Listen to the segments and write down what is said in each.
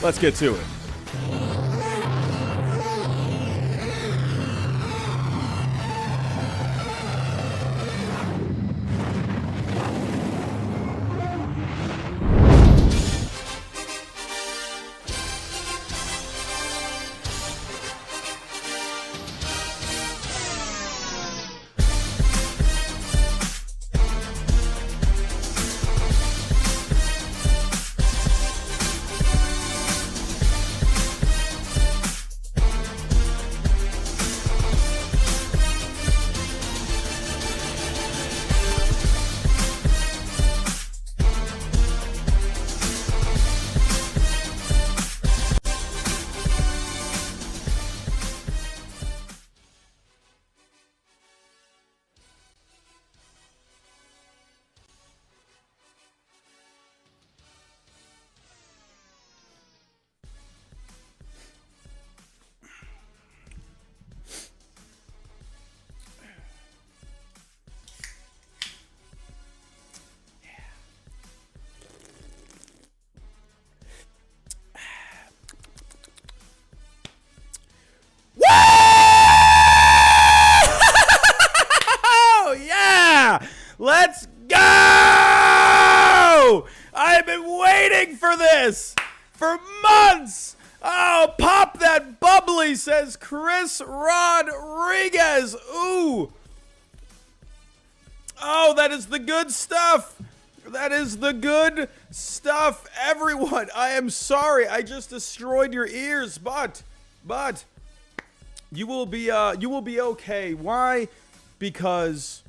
Let's get to it. Let's go! I've been waiting for this for months. Oh, pop that bubbly, says Chris Rodriguez. Ooh. Oh, that is the good stuff. That is the good stuff. Everyone, I am sorry. I just destroyed your ears, but you will be okay. Why? Because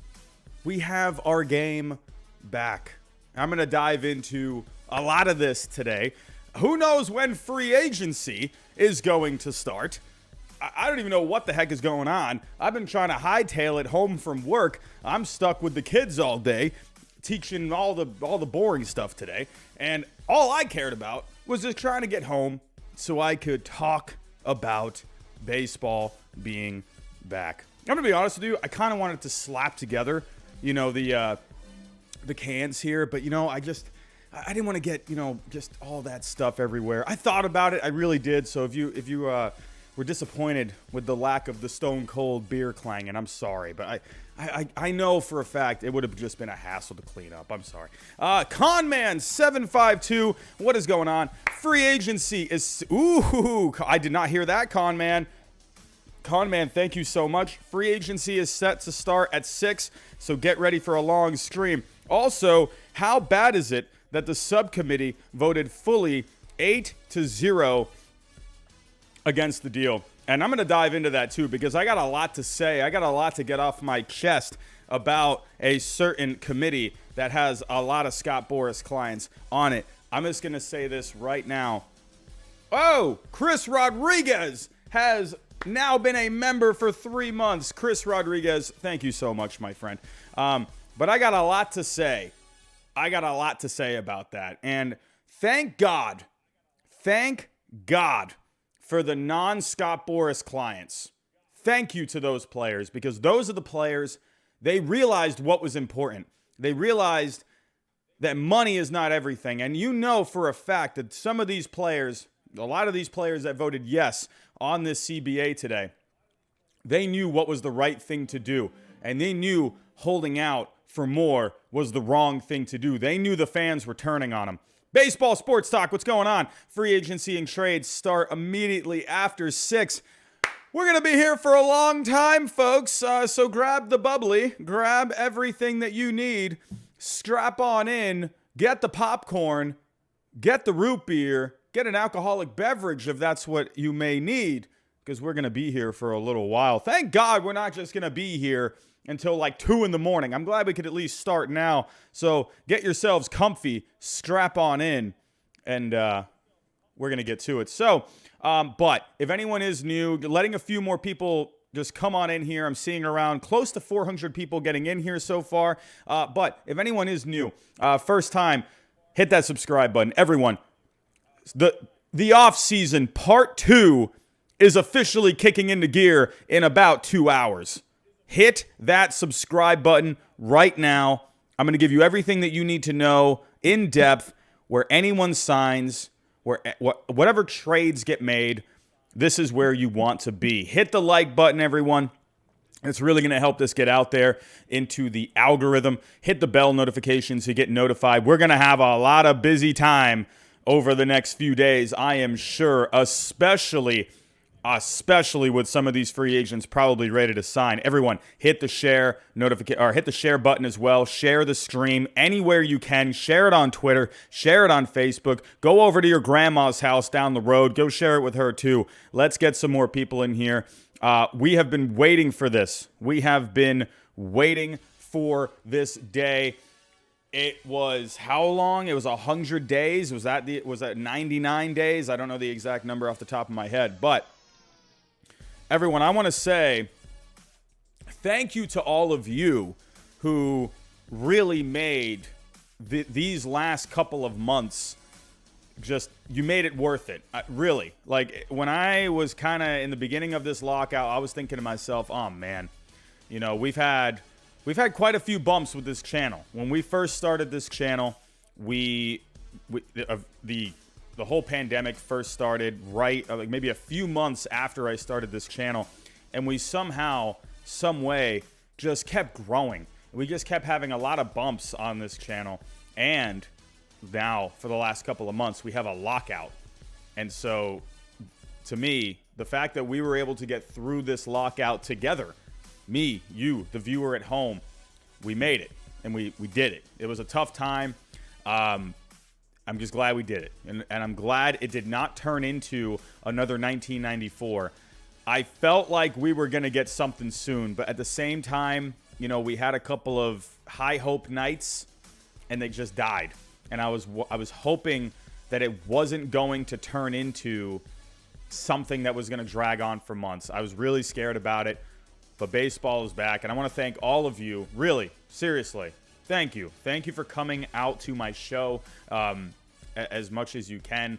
we have our game back. I'm going to dive into a lot of this today. Who knows when free agency is going to start? I don't even know what the heck is going on. I've been trying to hightail it home from work. I'm stuck with the kids all day, teaching all the boring stuff today. And all I cared about was just trying to get home so I could talk about baseball being back. I'm going to be honest with you. I kind of wanted to slap together the cans here, but I didn't want to get just all that stuff everywhere. I thought about it, I really did. So if you were disappointed with the lack of the Stone Cold beer clanging, I'm sorry, but I know for a fact it would have just been a hassle to clean up. I'm sorry. Conman752, what is going on? Free agency is I did not hear that, Conman. Conman, thank you so much. Free agency is set to start at 6, so get ready for a long stream. Also, how bad is it that the subcommittee voted fully 8-0 against the deal? And I'm going to dive into that too, because I got a lot to say. I got a lot to get off my chest about a certain committee that has a lot of Scott Boras clients on it. I'm just going to say this right now. Oh, Chris Rodriguez has now been a member for 3 months. Chris Rodriguez, thank you so much, my friend. But I got a lot to say. I got a lot to say about that. And thank God for the non-Scott Boras clients. Thank you to those players, because those are the players, they realized what was important. They realized that money is not everything. And you know for a fact that some of these players, a lot of these players that voted yes on this CBA today, they knew what was the right thing to do. And they knew holding out for more was the wrong thing to do. They knew the fans were turning on them. Baseball Sports Talk, what's going on? Free agency and trades start immediately after 6. We're going to be here for a long time, folks. So grab the bubbly, grab everything that you need, strap on in, get the popcorn, get the root beer, get an alcoholic beverage if that's what you may need, because we're going to be here for a little while. Thank God we're not just going to be here until like 2 in the morning. I'm glad we could at least start now. So get yourselves comfy, strap on in, and we're going to get to it. So, but if anyone is new, letting a few more people just come on in here. I'm seeing around close to 400 people getting in here so far. But if anyone is new, first time, hit that subscribe button. Everyone, the off season part 2 is officially kicking into gear in about 2 hours. Hit that subscribe button right now. I'm going to give you everything that you need to know in depth, where anyone signs, where whatever trades get made, this is where you want to be. Hit the like button, everyone. It's really going to help this get out there into the algorithm. Hit the bell notifications to get notified. We're going to have a lot of busy time over the next few days, I am sure, especially with some of these free agents probably ready to sign. Everyone, hit the share hit the share button as well. Share the stream anywhere you can. Share it on Twitter. Share it on Facebook. Go over to your grandma's house down the road. Go share it with her too. Let's get some more people in here. We have been waiting for this. We have been waiting for this day. It was how long? It was 100 days. Was that 99 days? I don't know the exact number off the top of my head, but everyone, I want to say thank you to all of you who really made these last couple of months. You made it worth it. Really. Like, when I was kind of in the beginning of this lockout, I was thinking to myself, oh man, we've had quite a few bumps with this channel. When we first started this channel, the whole pandemic first started like maybe a few months after I started this channel, and we somehow, some way, just kept growing. We just kept having a lot of bumps on this channel, and now for the last couple of months we have a lockout. And so to me, the fact that we were able to get through this lockout together, me, you, the viewer at home, we made it, and we did it. It was a tough time. I'm just glad we did it, and I'm glad it did not turn into another 1994. I felt like we were going to get something soon, but at the same time, we had a couple of high hope nights, and they just died. And I was hoping that it wasn't going to turn into something that was going to drag on for months. I was really scared about it, but baseball is back, and I want to thank all of you, really, seriously. Thank you. Thank you for coming out to my show as much as you can.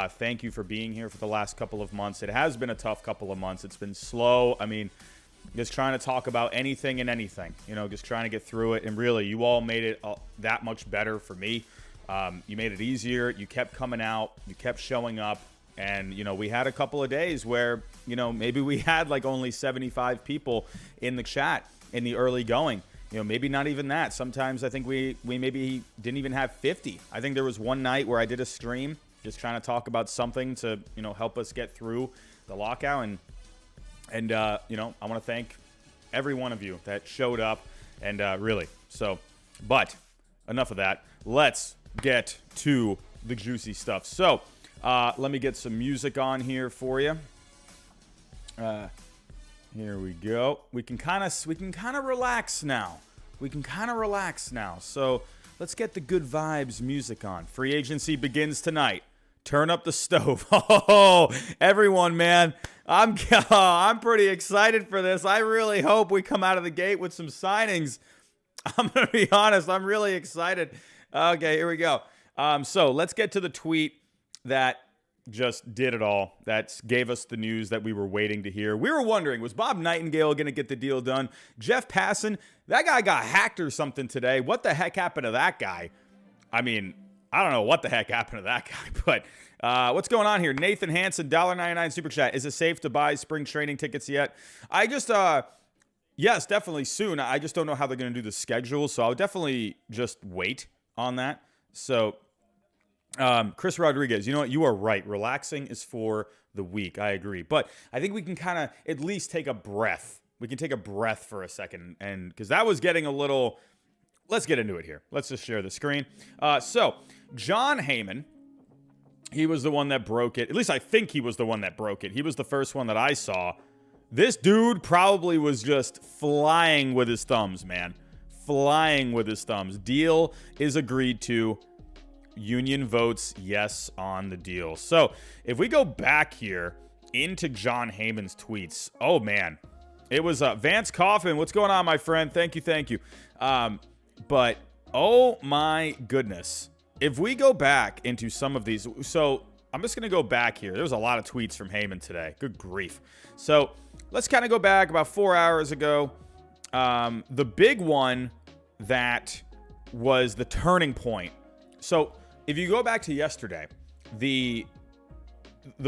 Thank you for being here for the last couple of months. It has been a tough couple of months. It's been slow. I mean, just trying to talk about anything and anything, just trying to get through it. And really, you all made it that much better for me. You made it easier. You kept coming out. You kept showing up. And, we had a couple of days where, maybe we had like only 75 people in the chat in the early going. Maybe not even that. Sometimes I think we maybe didn't even have 50. I think there was one night where I did a stream just trying to talk about something to, help us get through the lockout. And I want to thank every one of you that showed up, and really. So, but enough of that. Let's get to the juicy stuff. So, let me get some music on here for you. Here we go. We can kind of relax now. So let's get the good vibes music on. Free agency begins tonight. Turn up the stove. Oh, everyone, man. I'm pretty excited for this. I really hope we come out of the gate with some signings. I'm going to be honest. I'm really excited. Okay, here we go. So let's get to the tweet that just did it all. That gave us the news that we were waiting to hear. We were wondering, was Bob Nightingale going to get the deal done? Jeff Passan, that guy got hacked or something today. What the heck happened to that guy? I mean, I don't know what the heck happened to that guy, but what's going on here? Nathan Hansen, $1.99 super chat. Is it safe to buy spring training tickets yet? I just, yes, definitely soon. I just don't know how they're going to do the schedule, so I'll definitely just wait on that. So, Chris Rodriguez, you know what? You are right. Relaxing is for the weak. I agree. But I think we can kind of at least take a breath. We can take a breath for a second. And because that was getting a little, let's get into it here. Let's just share the screen. So John Heyman, he was the one that broke it. At least I think he was the one that broke it. He was the first one that I saw. This dude probably was just flying with his thumbs, man. Flying with his thumbs. Deal is agreed to. Union votes yes on the deal. So if we go back here into John Heyman's tweets, oh man, it was Vance Coffin. What's going on, my friend? Thank you. But oh my goodness, if we go back into some of these, so I'm just going to go back here. There was a lot of tweets from Heyman today. Good grief. So let's kind of go back about 4 hours ago. The big one that was the turning point. So if you go back to yesterday, the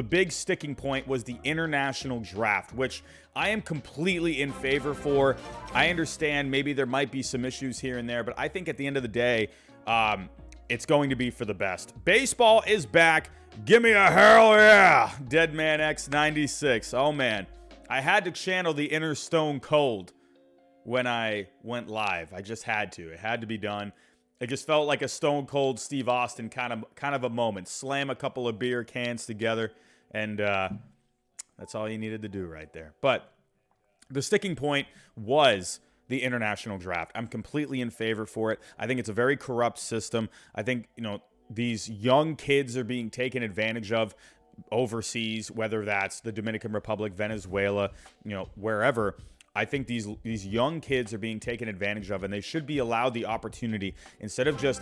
big sticking point was the international draft, which I am completely in favor for. I understand maybe there might be some issues here and there, but I think at the end of the day, it's going to be for the best. Baseball is back. Give me a hell yeah. Deadman X96. Oh, man. I had to channel the inner Stone Cold when I went live. I just had to. It had to be done. It just felt like a Stone Cold Steve Austin kind of a moment. Slam a couple of beer cans together, and that's all you needed to do right there. But the sticking point was the international draft. I'm completely in favor for it. I think it's a very corrupt system. I think, these young kids are being taken advantage of overseas, whether that's the Dominican Republic, Venezuela, wherever. I think these young kids are being taken advantage of, and they should be allowed the opportunity instead of just,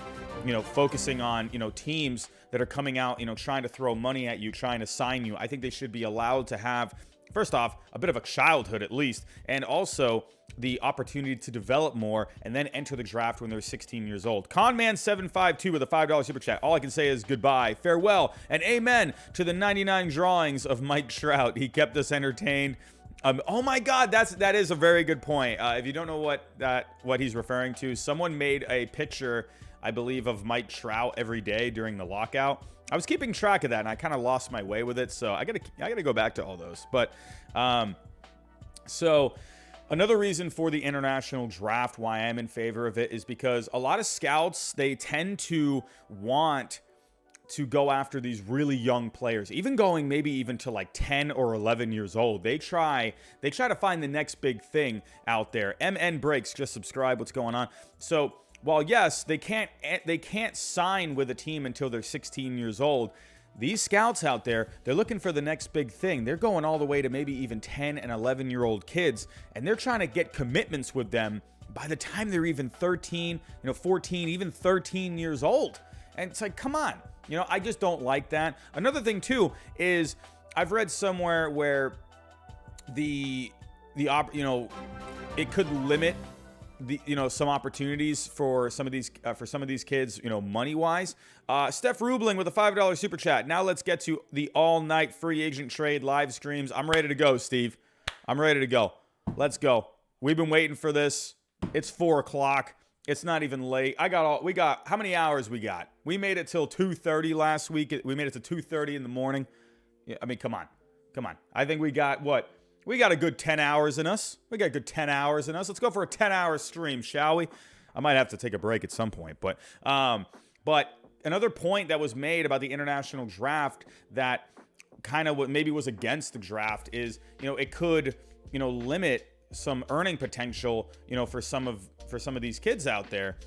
focusing on, teams that are coming out, trying to throw money at you, trying to sign you. I think they should be allowed to have, first off, a bit of a childhood at least, and also the opportunity to develop more and then enter the draft when they're 16 years old. Conman752 with a $5 super chat. All I can say is goodbye, farewell, and amen to the 99 drawings of Mike Trout. He kept us entertained. Oh my God, that is a very good point. If you don't know what he's referring to, someone made a picture, I believe, of Mike Trout every day during the lockout. I was keeping track of that, and I kind of lost my way with it, so I gotta go back to all those. But so another reason for the international draft, why I'm in favor of it, is because a lot of scouts, they tend to want to go after these really young players, even going maybe even to like 10 or 11 years old. They try to find the next big thing out there. MN Breaks, just subscribe. What's going on? So while yes, they can't sign with a team until they're 16 years old, these scouts out there, they're looking for the next big thing. They're going all the way to maybe even 10 and 11-year-old kids, and they're trying to get commitments with them by the time they're even 13, 14, even 13 years old. And it's like, come on. I just don't like that. Another thing too is I've read somewhere where it could limit the some opportunities for some of these kids, money wise. Steph Rubling with a $5 super chat. Now let's get to the all-night free agent trade live streams. I'm ready to go, Steve. I'm ready to go. Let's go. We've been waiting for this. It's 4 o'clock. It's not even late. We got how many hours we got? We made it till 2:30 last week. We made it to 2:30 in the morning. Yeah, I mean, come on. I think we got what? We got a good 10 hours in us. Let's go for a 10-hour stream, shall we? I might have to take a break at some point, but another point that was made about the international draft that kind of what maybe was against the draft is, it could, limit some earning potential, for some of these kids out there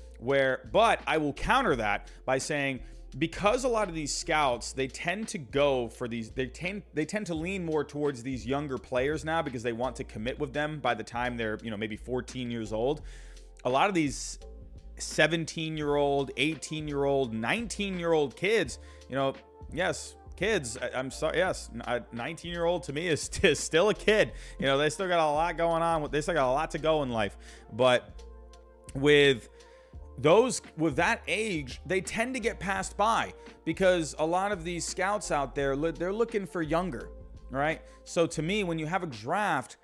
but I will counter that by saying, because a lot of these scouts, they tend to go for these, they tend to lean more towards these younger players now because they want to commit with them by the time they're, maybe 14 years old. A lot of these 17-year-old, 18-year-old, 19-year-old kids, yes, kids, I'm sorry, yes, a 19-year-old to me is still a kid. They still got a lot going on. They still got a lot to go in life. But with that age, they tend to get passed by because a lot of these scouts out there, they're looking for younger, right? So to me, when you have a draft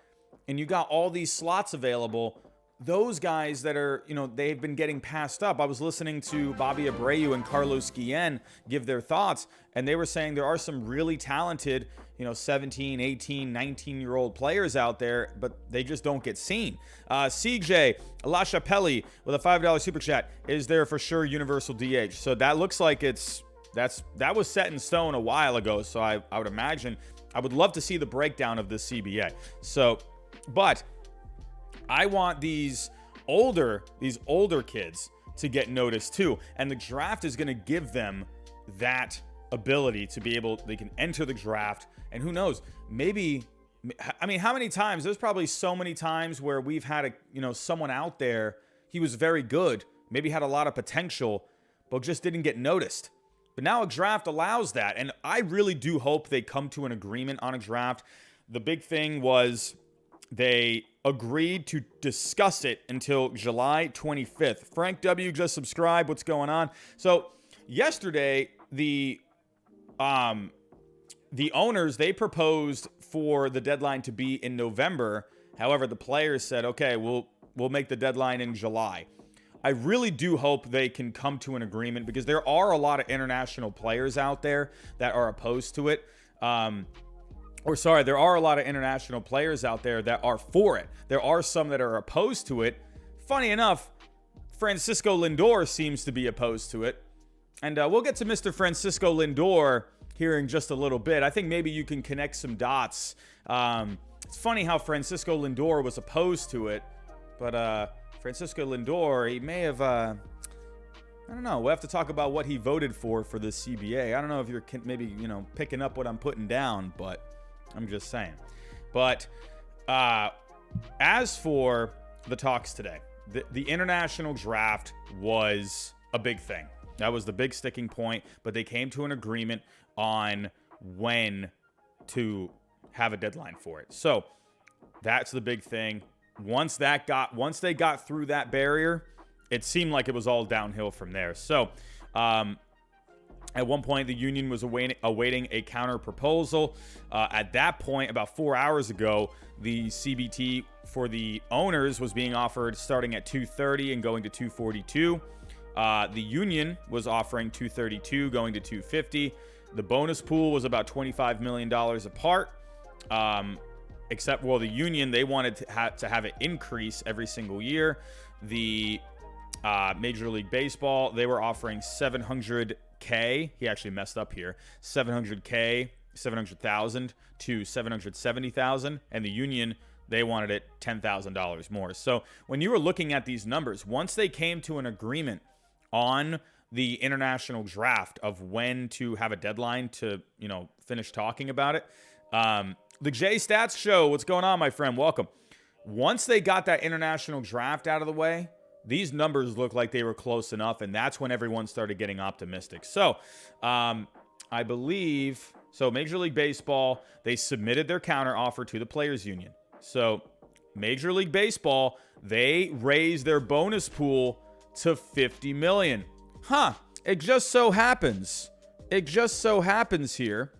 and you got all these slots available, those guys that are, they've been getting passed up. I was listening to Bobby Abreu and Carlos Guillen give their thoughts, and they were saying there are some really talented, 17, 18, 19-year-old players out there, but they just don't get seen. CJ La Chapelle with a $5 super chat. Is there for sure universal DH? So that looks like that was set in stone a while ago. So I would imagine, I would love to see the breakdown of this CBA. So, but I want these older kids to get noticed too. And the draft is going to give them that ability to be able, they can enter the draft. And who knows, maybe, I mean, how many times, there's probably so many times where we've had someone out there, he was very good, maybe had a lot of potential, but just didn't get noticed. But now a draft allows that. And I really do hope they come to an agreement on a draft. The big thing was they agreed to discuss it until July 25th. Frank W. just subscribed. What's going on? So yesterday, the owners, they proposed for the deadline to be in November. However, the players said, okay, we'll make the deadline in July. I really do hope they can come to an agreement, because there are a lot of international players out there that are opposed to it. There are a lot of international players out there that are for it. There are some that are opposed to it. Funny enough, Francisco Lindor seems to be opposed to it. And we'll get to Mr. Francisco Lindor here in just a little bit. I think maybe you can connect some dots. It's funny how Francisco Lindor was opposed to it, but Francisco Lindor, he may have, I don't know. We'll have to talk about what he voted for the CBA. I don't know if you're maybe, picking up what I'm putting down, but I'm just saying. But as for the talks today, the international draft was a big thing. That was the big sticking point, but they came to an agreement on when to have a deadline for it. So that's the big thing. Once they got through that barrier, it seemed like it was all downhill from there. So at one point, the union was awaiting a counter proposal. At that point, about 4 hours ago, the CBT for the owners was being offered starting at $230 and going to $242. The union was offering $232 going to $250. The bonus pool was about $25 million apart. Except, the union, they wanted to have it increase every single year. The Major League Baseball, they were offering $700K. He actually messed up here. $700K, $700,000 to $770,000. And the union, they wanted it $10,000 more. So when you were looking at these numbers, once they came to an agreement on the international draft of when to have a deadline to, finish talking about it, the J Stats Show, what's going on, my friend? Welcome. Once they got that international draft out of the way, these numbers look like they were close enough, and that's when everyone started getting optimistic. So, I believe, Major League Baseball, they submitted their counter offer to the Players Union. So, Major League Baseball, they raised their bonus pool to $50 million. It just so happens here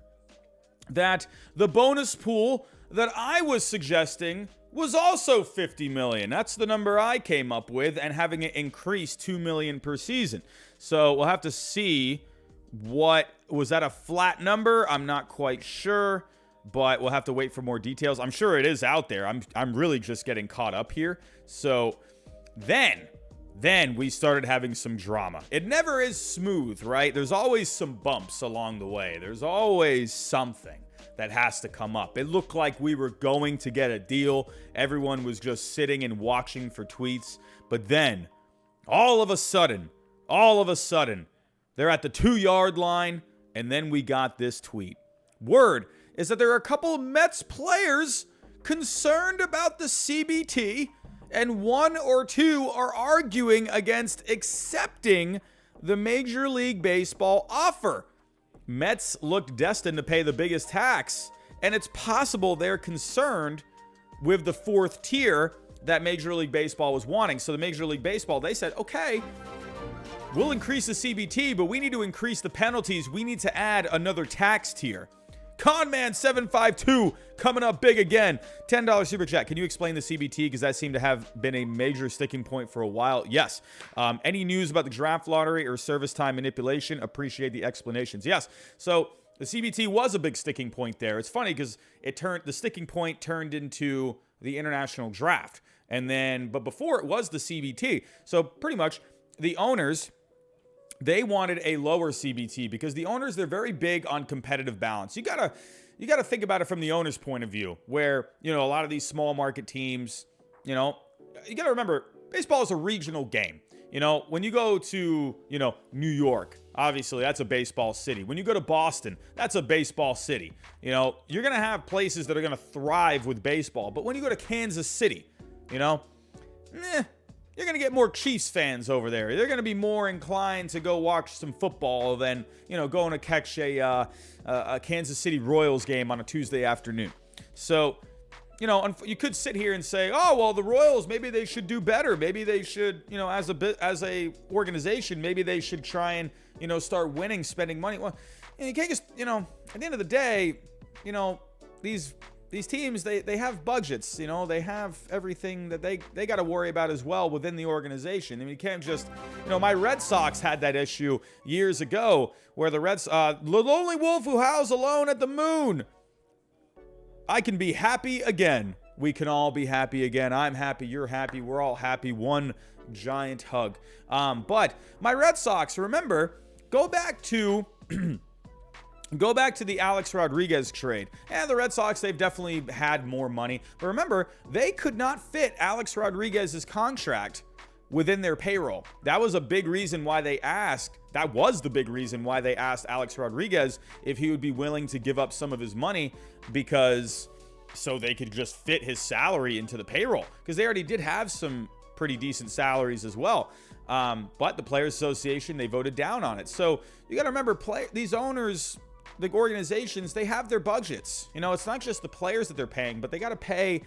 that the bonus pool that I was suggesting was also $50 million. That's the number I came up with, and having it increase $2 million per season. So we'll have to see was that a flat number? I'm not quite sure, but we'll have to wait for more details. I'm sure it is out there. I'm really just getting caught up here. So then we started having some drama. It never is smooth, right? There's always some bumps along the way. There's always something that has to come up. It looked like we were going to get a deal. Everyone was just sitting and watching for tweets. But then, all of a sudden, they're at the 2-yard line, and then we got this tweet. Word is that there are a couple of Mets players concerned about the CBT, and one or two are arguing against accepting the Major League Baseball offer. Mets look destined to pay the biggest tax, and it's possible they're concerned with the fourth tier that Major League Baseball was wanting. So the Major League Baseball, they said, okay, we'll increase the CBT, but we need to increase the penalties. We need to add another tax tier. Conman752 coming up big again. $10 super chat. Can you explain the CBT? Because that seemed to have been a major sticking point for a while. Yes. Any news about the draft lottery or service time manipulation? Appreciate the explanations. Yes. So the CBT was a big sticking point there. It's funny because the sticking point turned into the international draft. But before it was the CBT. So pretty much the owners, they wanted a lower CBT because the owners, they're very big on competitive balance. You gotta think about it from the owner's point of view, where, a lot of these small market teams, you gotta remember, baseball is a regional game. When you go to, New York, obviously that's a baseball city. When you go to Boston, that's a baseball city. You're gonna have places that are gonna thrive with baseball. But when you go to Kansas City, you're going to get more Chiefs fans over there. They're going to be more inclined to go watch some football than, going to catch a Kansas City Royals game on a Tuesday afternoon. So you could sit here and say, oh, well, the Royals, maybe they should do better. Maybe they should, as a organization, maybe they should try and, start winning, spending money. Well, you can't just, at the end of the day, these teams, they have budgets, they have everything that they got to worry about as well within the organization. I mean, you can't just, my Red Sox had that issue years ago where the lonely wolf who howls alone at the moon. I can be happy again. We can all be happy again. I'm happy. You're happy. We're all happy. One giant hug. But my Red Sox, remember, go back to the Alex Rodriguez trade. And the Red Sox, they've definitely had more money. But remember, they could not fit Alex Rodriguez's contract within their payroll. That was a big reason why they asked. That was the big reason why they asked Alex Rodriguez if he would be willing to give up some of his money, because so they could just fit his salary into the payroll, because they already did have some pretty decent salaries as well. But the Players Association, they voted down on it. So you got to remember, these owners, the organizations, they have their budgets. It's not just the players that they're paying, but they got to pay,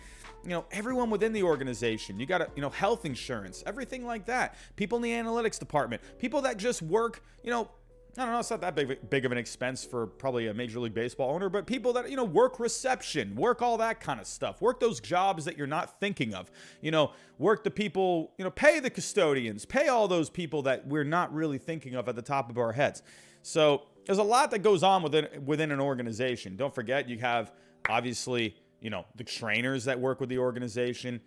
everyone within the organization. You got to, health insurance, everything like that. People in the analytics department, people that just work, I don't know, it's not that big of an expense for probably a Major League Baseball owner, but people that, work reception, work all that kind of stuff, work those jobs that you're not thinking of, work the people, pay the custodians, pay all those people that we're not really thinking of at the top of our heads. So there's a lot that goes on within an organization. Don't forget, you have obviously, the trainers that work with the organization,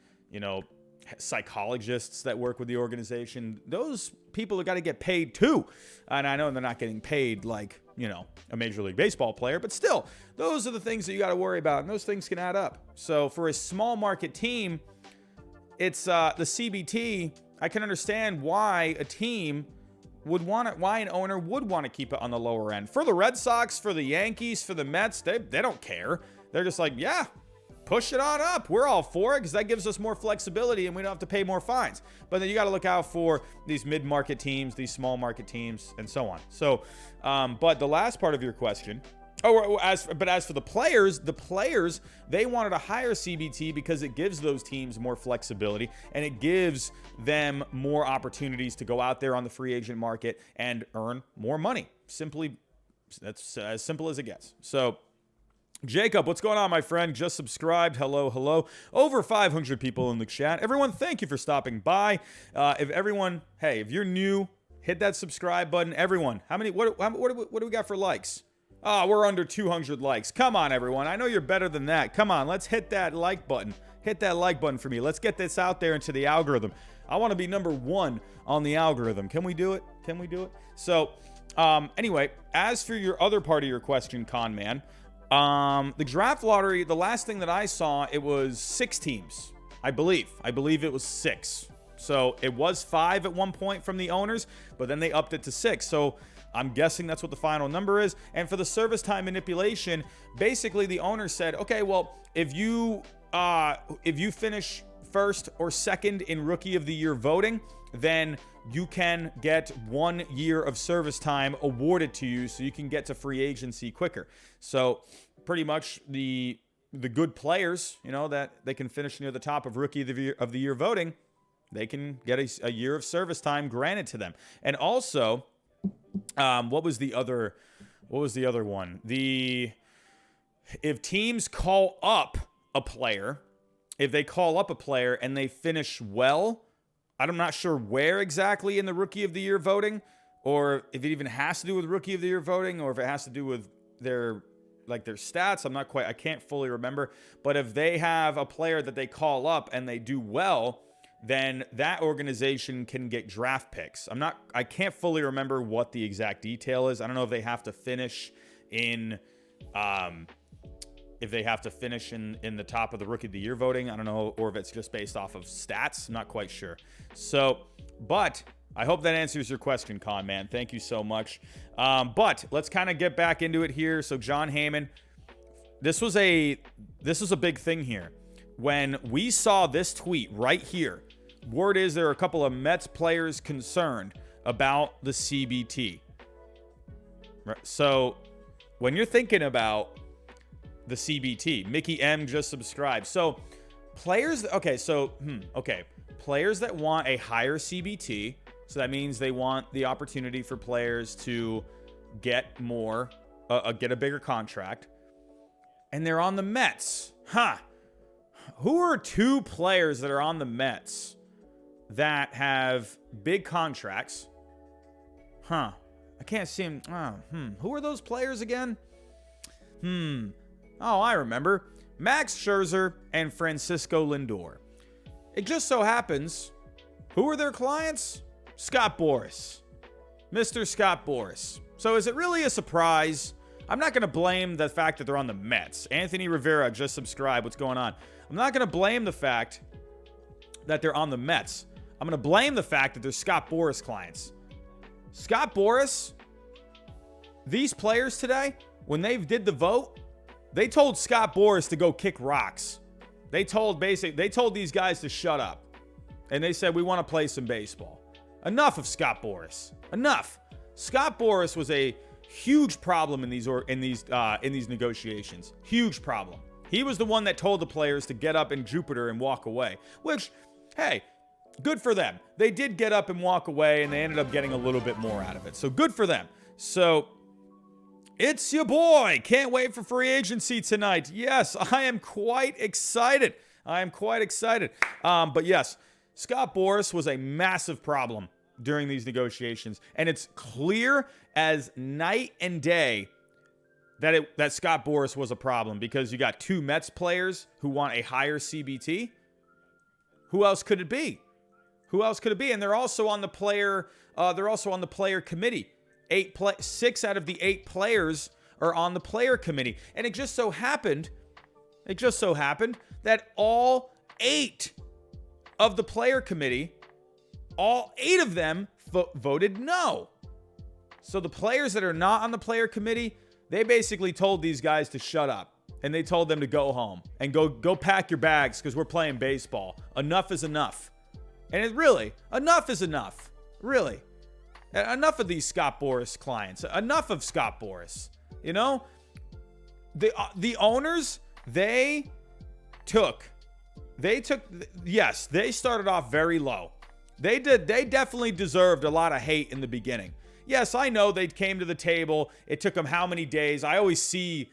psychologists that work with the organization. Those people have got to get paid too. And I know they're not getting paid like, a Major League Baseball player, but still, those are the things that you got to worry about, and those things can add up. So for a small market team, it's the CBT. I can understand why a team would want it, why an owner would want to keep it on the lower end. For the Red Sox, for the Yankees, for the Mets, they don't care. They're just like, yeah, push it on up. We're all for it because that gives us more flexibility and we don't have to pay more fines. But then you got to look out for these mid-market teams, these small market teams, and so on. So, but the last part of your question, as for the players, they wanted a higher CBT because it gives those teams more flexibility and it gives them more opportunities to go out there on the free agent market and earn more money. That's as simple as it gets. So, Jacob, what's going on, my friend? Just subscribed. Hello. Over 500 people in the chat. Everyone, thank you for stopping by. If you're new, hit that subscribe button. Everyone, what do we got for likes? We're under 200 likes. Come on, everyone. I know you're better than that. Come on, let's hit that like button. Hit that like button for me. Let's get this out there into the algorithm. I want to be number 1 on the algorithm. Can we do it? So, anyway, as for your other part of your question, Con Man, the draft lottery, the last thing that I saw, it was 6 teams. I believe it was 6. So it was 5 at one point from the owners, but then they upped it to 6. So I'm guessing that's what the final number is. And for the service time manipulation, basically the owner said, okay, well, if you finish first or second in Rookie of the Year voting, then you can get 1 year of service time awarded to you so you can get to free agency quicker. So pretty much the good players, that they can finish near the top of Rookie of the Year voting, they can get a year of service time granted to them. And also, what was the other one? If teams call up a player, if they call up a player and they finish well, I'm not sure where exactly in the Rookie of the Year voting, or if it even has to do with Rookie of the Year voting, or if it has to do with their stats. I can't fully remember. But if they have a player that they call up and they do well, then that organization can get draft picks. I can't fully remember what the exact detail is. I don't know if they have to finish in the top of the Rookie of the Year voting. I don't know, or if it's just based off of stats. I'm not quite sure. So, but I hope that answers your question, Con Man. Thank you so much. But let's kind of get back into it here. So John Heyman, this was a big thing here. When we saw this tweet right here, word is there are a couple of Mets players concerned about the CBT. So when you're thinking about the CBT. Mickey M just subscribed. So players, players that want a higher CBT, so that means they want the opportunity for players to get more, get a bigger contract, and they're on the Mets. Who are 2 players that are on the Mets that have big contracts? I can't see them. Who are those players again? Oh, I remember. Max Scherzer and Francisco Lindor. It just so happens, who are their clients? Scott Boras. Mr. Scott Boras. So is it really a surprise? I'm not going to blame the fact that they're on the Mets. Anthony Rivera just subscribed. What's going on? I'm not going to blame the fact that they're on the Mets. I'm going to blame the fact that they're Scott Boras clients. Scott Boras, these players today, when they did the vote, they told Scott Boras to go kick rocks. They told these guys to shut up. And they said, we want to play some baseball. Enough of Scott Boras. Enough. Scott Boras was a huge problem in these negotiations. Huge problem. He was the one that told the players to get up in Jupiter and walk away. Which, hey, good for them. They did get up and walk away, and they ended up getting a little bit more out of it. So good for them. So it's your boy. Can't wait for free agency tonight. Yes, I am quite excited. But yes, Scott Boras was a massive problem during these negotiations. And it's clear as night and day that Scott Boras was a problem, because you got 2 Mets players who want a higher CBT. Who else could it be? And they're also on the player. Committee. 6 out of the 8 players are on the player committee, and it just so happened that all 8 of the player committee, all 8 of them voted no. So the players that are not on the player committee, they basically told these guys to shut up, and they told them to go home and go pack your bags, because we're playing baseball. Enough is enough. And enough is enough. Really. Enough of these Scott Boras clients. Enough of Scott Boras. You know, the owners, they started off very low. They definitely deserved a lot of hate in the beginning. Yes, I know they came to the table. It took them how many days? I always see,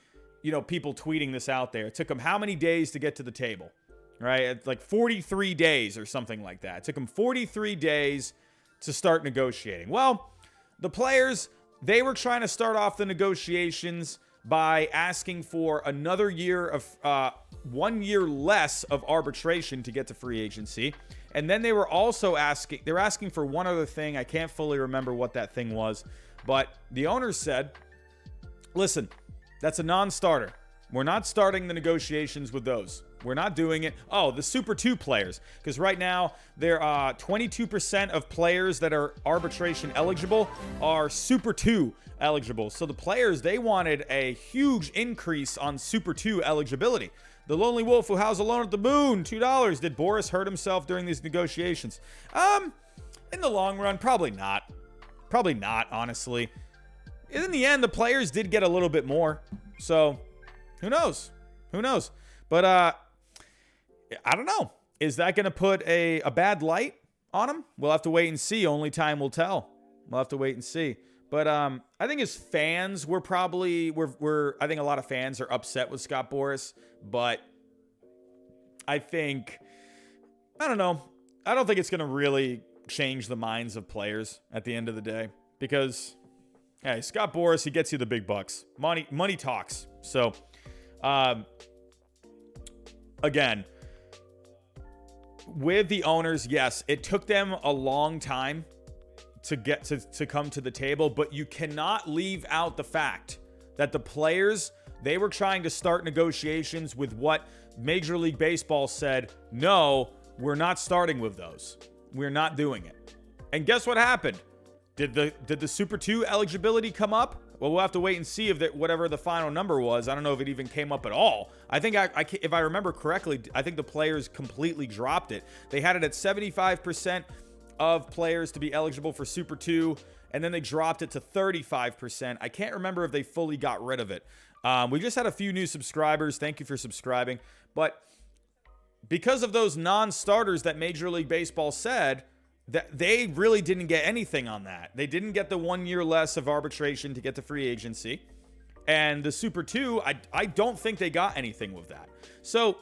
people tweeting this out there. It took them how many days to get to the table, right? It's like 43 days or something like that. It took them 43 days to start negotiating. Well, the players, they were trying to start off the negotiations by asking for another year of 1 year less of arbitration to get to free agency. And then they were also asking for one other thing. I can't fully remember what that thing was, but the owners said, listen, that's a non-starter. We're not starting the negotiations with those. We're not doing it. Oh, the Super 2 players. Because right now, there are 22% of players that are arbitration eligible are Super 2 eligible. So the players, they wanted a huge increase on Super 2 eligibility. The Lonely Wolf who howls alone at the moon, $2. Did Boras hurt himself during these negotiations? In the long run, probably not. Probably not, honestly. In the end, the players did get a little bit more. So, who knows? But, I don't know. Is that going to put a bad light on him? We'll have to wait and see. Only time will tell. We'll have to wait and see. But I think as fans, I think a lot of fans are upset with Scott Boras. But I don't know. I don't think it's going to really change the minds of players at the end of the day. Because, hey, Scott Boras, he gets you the big bucks. Money talks. So, again, with the owners, yes, it took them a long time to get to come to the table, but you cannot leave out the fact that the players, they were trying to start negotiations with what Major League Baseball said, no, we're not starting with those. We're not doing it. And guess what happened? Did the Super 2 eligibility come up? Well, we'll have to wait and see if whatever the final number was. I don't know if it even came up at all. I think if I remember correctly, I think the players completely dropped it. They had it at 75% of players to be eligible for Super 2, and then they dropped it to 35%. I can't remember if they fully got rid of it. We just had a few new subscribers. Thank you for subscribing. But because of those non-starters that Major League Baseball said, that they really didn't get anything on that. They didn't get the 1 year less of arbitration to get to free agency. And the Super 2, I don't think they got anything with that. So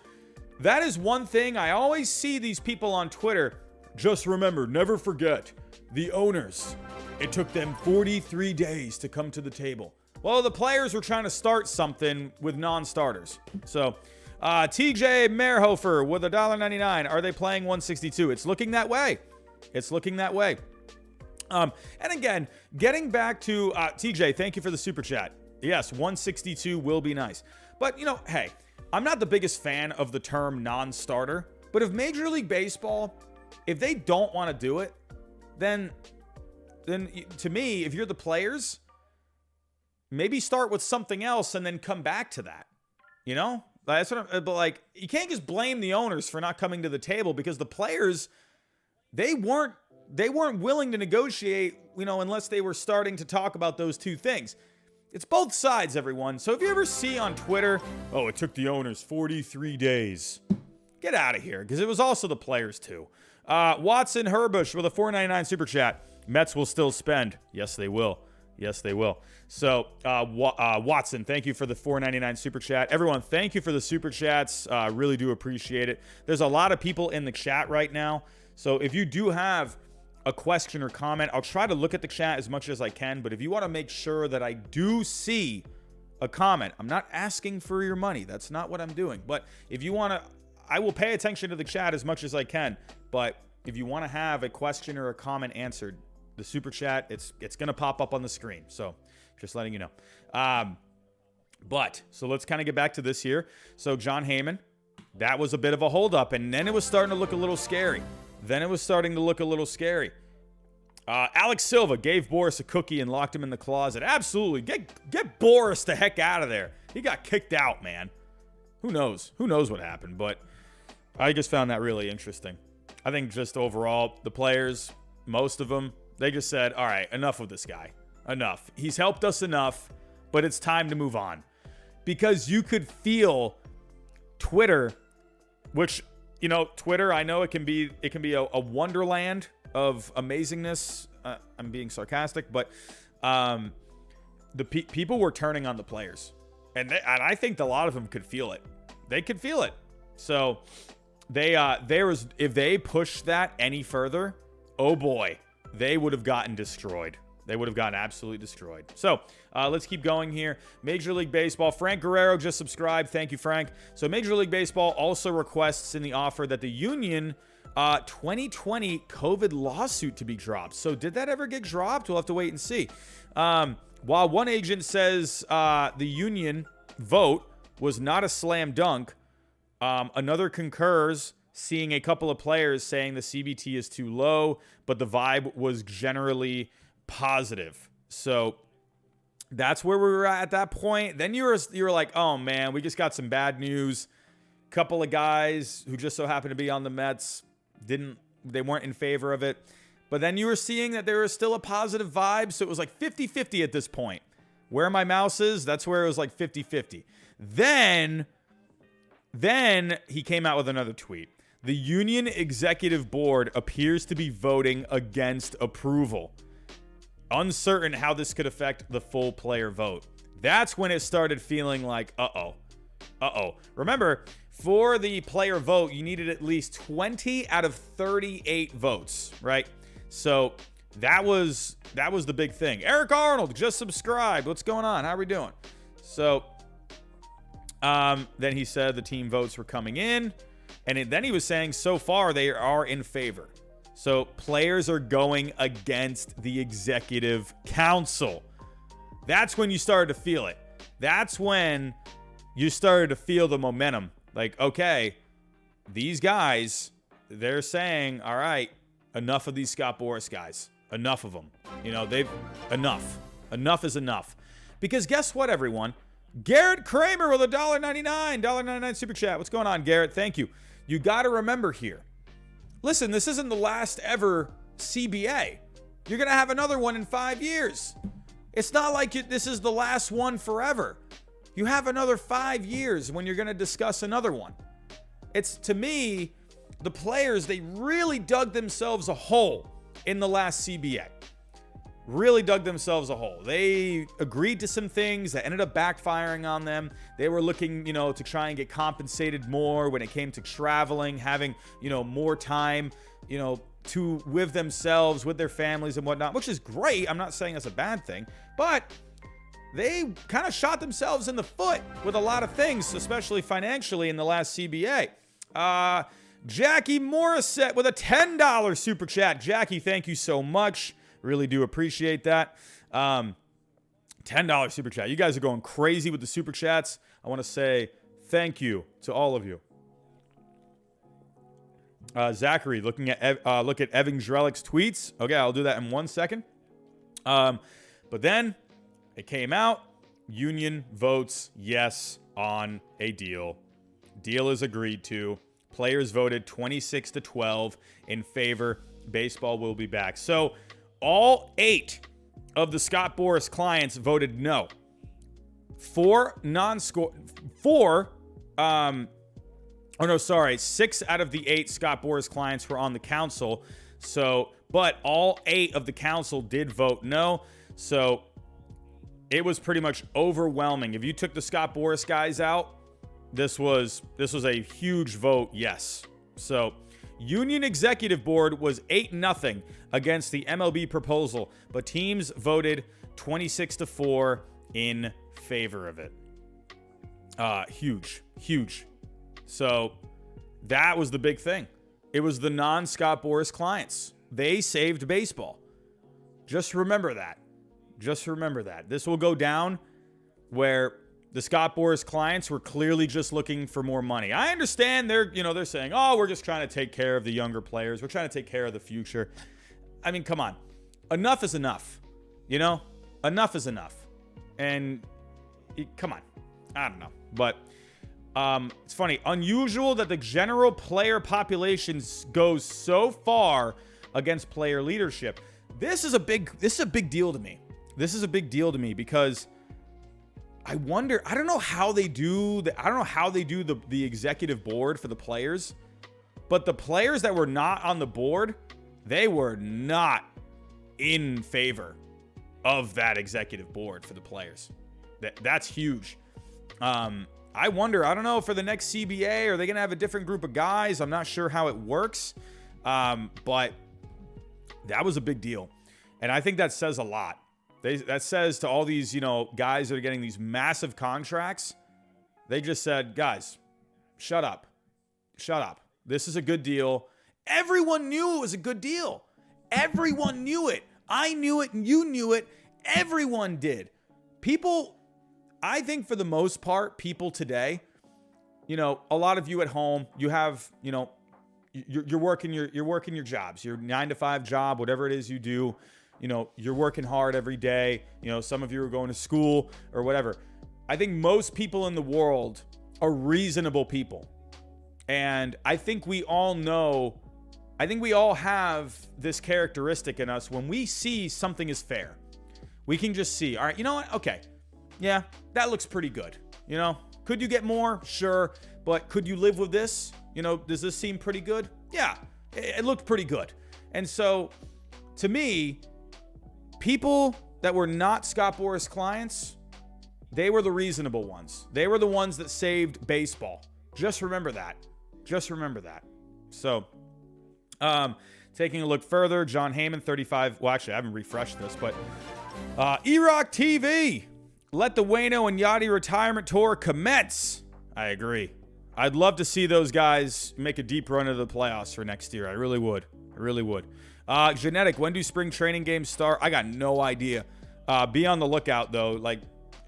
that is one thing. I always see these people on Twitter. Just remember, never forget, the owners. It took them 43 days to come to the table. Well, the players were trying to start something with non-starters. So TJ Merhofer with $1.99. Are they playing 162? It's looking that way. It's looking that way. And again, getting back to TJ, thank you for the super chat. Yes, 162 will be nice. But, you know, hey, I'm not the biggest fan of the term non-starter. But if Major League Baseball, if they don't want to do it, then to me, if you're the players, maybe start with something else and then come back to that. You know? That's what but like, you can't just blame the owners for not coming to the table, because the players, they weren't willing to negotiate, you know, unless they were starting to talk about those two things. It's both sides, everyone. So if you ever see on Twitter, oh, it took the owners 43 days. Get out of here, because it was also the players too. Watson Herbush with a $4.99 super chat. Mets will still spend. Yes, they will. Yes, they will. So, Watson, thank you for the $4.99 super chat. Everyone, thank you for the super chats. Really do appreciate it. There's a lot of people in the chat right now. So if you do have a question or comment, I'll try to look at the chat as much as I can. But if you want to make sure that I do see a comment, I'm not asking for your money. That's not what I'm doing. But if you want to, I will pay attention to the chat as much as I can. But if you want to have a question or a comment answered, the super chat, it's going to pop up on the screen. So just letting you know. But so let's kind of get back to this here. So John Heyman, that was a bit of a holdup. And then it was starting to look a little scary. Alex Silva gave Boris a cookie and locked him in the closet. Absolutely. Get Boris the heck out of there. He got kicked out, man. Who knows? Who knows what happened? But I just found that really interesting. I think just overall, the players, most of them, they just said, all right, enough of this guy. Enough. He's helped us enough, but it's time to move on. Because you could feel Twitter, which, you know, Twitter, I know it can be a wonderland of amazingness. I'm being sarcastic, but the people were turning on the players. And I think a lot of them could feel it. They could feel it. So if they pushed that any further, oh boy, they would have gotten destroyed. They would have gotten absolutely destroyed. So let's keep going here. Major League Baseball. Frank Guerrero just subscribed. Thank you, Frank. So Major League Baseball also requests in the offer that the union 2020 COVID lawsuit to be dropped. So did that ever get dropped? We'll have to wait and see. While one agent says the union vote was not a slam dunk, another concurs, seeing a couple of players saying the CBT is too low, but the vibe was generally positive. So that's where we were at that point. Then you were like, oh man, we just got some bad news. Couple of guys who just so happened to be on the Mets they weren't in favor of it. But then you were seeing that there was still a positive vibe. So it was like 50-50 at this point. Where my mouse is, that's where it was like 50-50. Then he came out with another tweet. The union executive board appears to be voting against approval. Uncertain how this could affect the full player vote. That's when it started feeling like, uh-oh. Remember, for the player vote, you needed at least 20 out of 38 votes, right? So that was the big thing. Eric Arnold just subscribed. What's going on? How are we doing? So then he said the team votes were coming in. And then he was saying so far they are in favor. So players are going against the executive council. That's when you started to feel it. That's when you started to feel the momentum. Like, okay, these guys, they're saying, all right, enough of these Scott Boras guys. Enough of them. You know, enough. Enough is enough. Because guess what, everyone? Garrett Kramer with $1.99. $1.99 super chat. What's going on, Garrett? Thank you. You got to remember here. Listen, this isn't the last ever CBA. You're going to have another one in 5 years. It's not like this is the last one forever. You have another 5 years when you're going to discuss another one. It's, to me, the players, they really dug themselves a hole in the last CBA. Really dug themselves a hole. They agreed to some things that ended up backfiring on them. They were looking, to try and get compensated more when it came to traveling, having, more time, to with themselves, with their families and whatnot, which is great. I'm not saying that's a bad thing, but they kind of shot themselves in the foot with a lot of things, especially financially in the last CBA. Jackie Morissette with a $10 super chat. Jackie, thank you so much. Really do appreciate that. $10 super chat. You guys are going crazy with the super chats. I want to say thank you to all of you. Zachary, look at Evan Drellick's tweets. Okay, I'll do that in 1 second. But then it came out. Union votes yes on a deal. Deal is agreed to. Players voted 26-12 in favor. Baseball will be back. So all 8 of the Scott Boras clients voted no. 6 out of the 8 Scott Boras clients were on the council. But all 8 of the council did vote no. So it was pretty much overwhelming. If you took the Scott Boras guys out, this was a huge vote yes. So Union Executive Board was 8-0 against the MLB proposal, but teams voted 26-4 in favor of it. Huge. So that was the big thing. It was the non-Scott Boras clients. They saved baseball. Just remember that. This will go down where the Scott Boras clients were clearly just looking for more money. I understand they're saying, oh, we're just trying to take care of the younger players. We're trying to take care of the future. I mean, come on. Enough is enough. Enough is enough. And come on. I don't know. But it's funny. Unusual that the general player population goes so far against player leadership. This is a big deal to me. This is a big deal to me because I don't know how they do the executive board for the players, but the players that were not on the board, they were not in favor of that executive board for the players. That's huge. I don't know, for the next CBA, are they going to have a different group of guys? I'm not sure how it works. But that was a big deal. And I think that says a lot. That says to all these, guys that are getting these massive contracts, they just said, guys, shut up. This is a good deal. Everyone knew it was a good deal. Everyone knew it. I knew it and you knew it. Everyone did. People, I think for the most part, people today, a lot of you at home, you have, you're working your jobs, your 9-to-5 job, whatever it is you do. You're working hard every day. Some of you are going to school or whatever. I think most people in the world are reasonable people. And I think we all have this characteristic in us. When we see something is fair, we can just see, all right, you know what? Okay. Yeah, that looks pretty good. Could you get more? Sure. But could you live with this? Does this seem pretty good? Yeah, it looked pretty good. And so to me, people that were not Scott Boras clients, they were the reasonable ones. They were the ones that saved baseball. Just remember that. So, taking a look further, John Heyman, 35. Well, actually, I haven't refreshed this, but E-Rock TV, let the Waino and Yachty retirement tour commence. I agree. I'd love to see those guys make a deep run into the playoffs for next year. I really would. Genetic, when do spring training games start? I got no idea. Be on the lookout, though.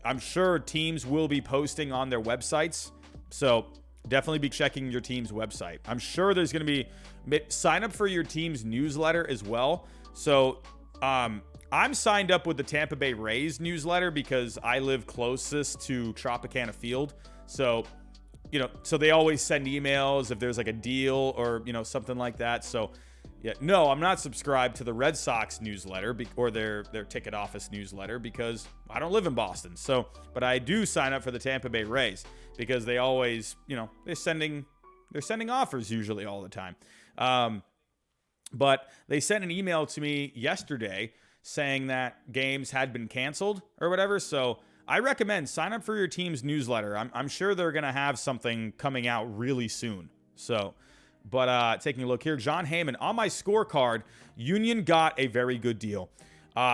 I'm sure teams will be posting on their websites. So definitely be checking your team's website. I'm sure there's going to be sign up for your team's newsletter as well. So I'm signed up with the Tampa Bay Rays newsletter because I live closest to Tropicana Field. So, so they always send emails if there's like a deal or, something like that. So, Yeah, no, I'm not subscribed to the Red Sox newsletter or their ticket office newsletter because I don't live in Boston. So, but I do sign up for the Tampa Bay Rays because they always, they're sending offers usually all the time. But they sent an email to me yesterday saying that games had been canceled or whatever. So I recommend sign up for your team's newsletter. I'm sure they're going to have something coming out really soon. So. But taking a look here, John Heyman, on my scorecard, Union got a very good deal.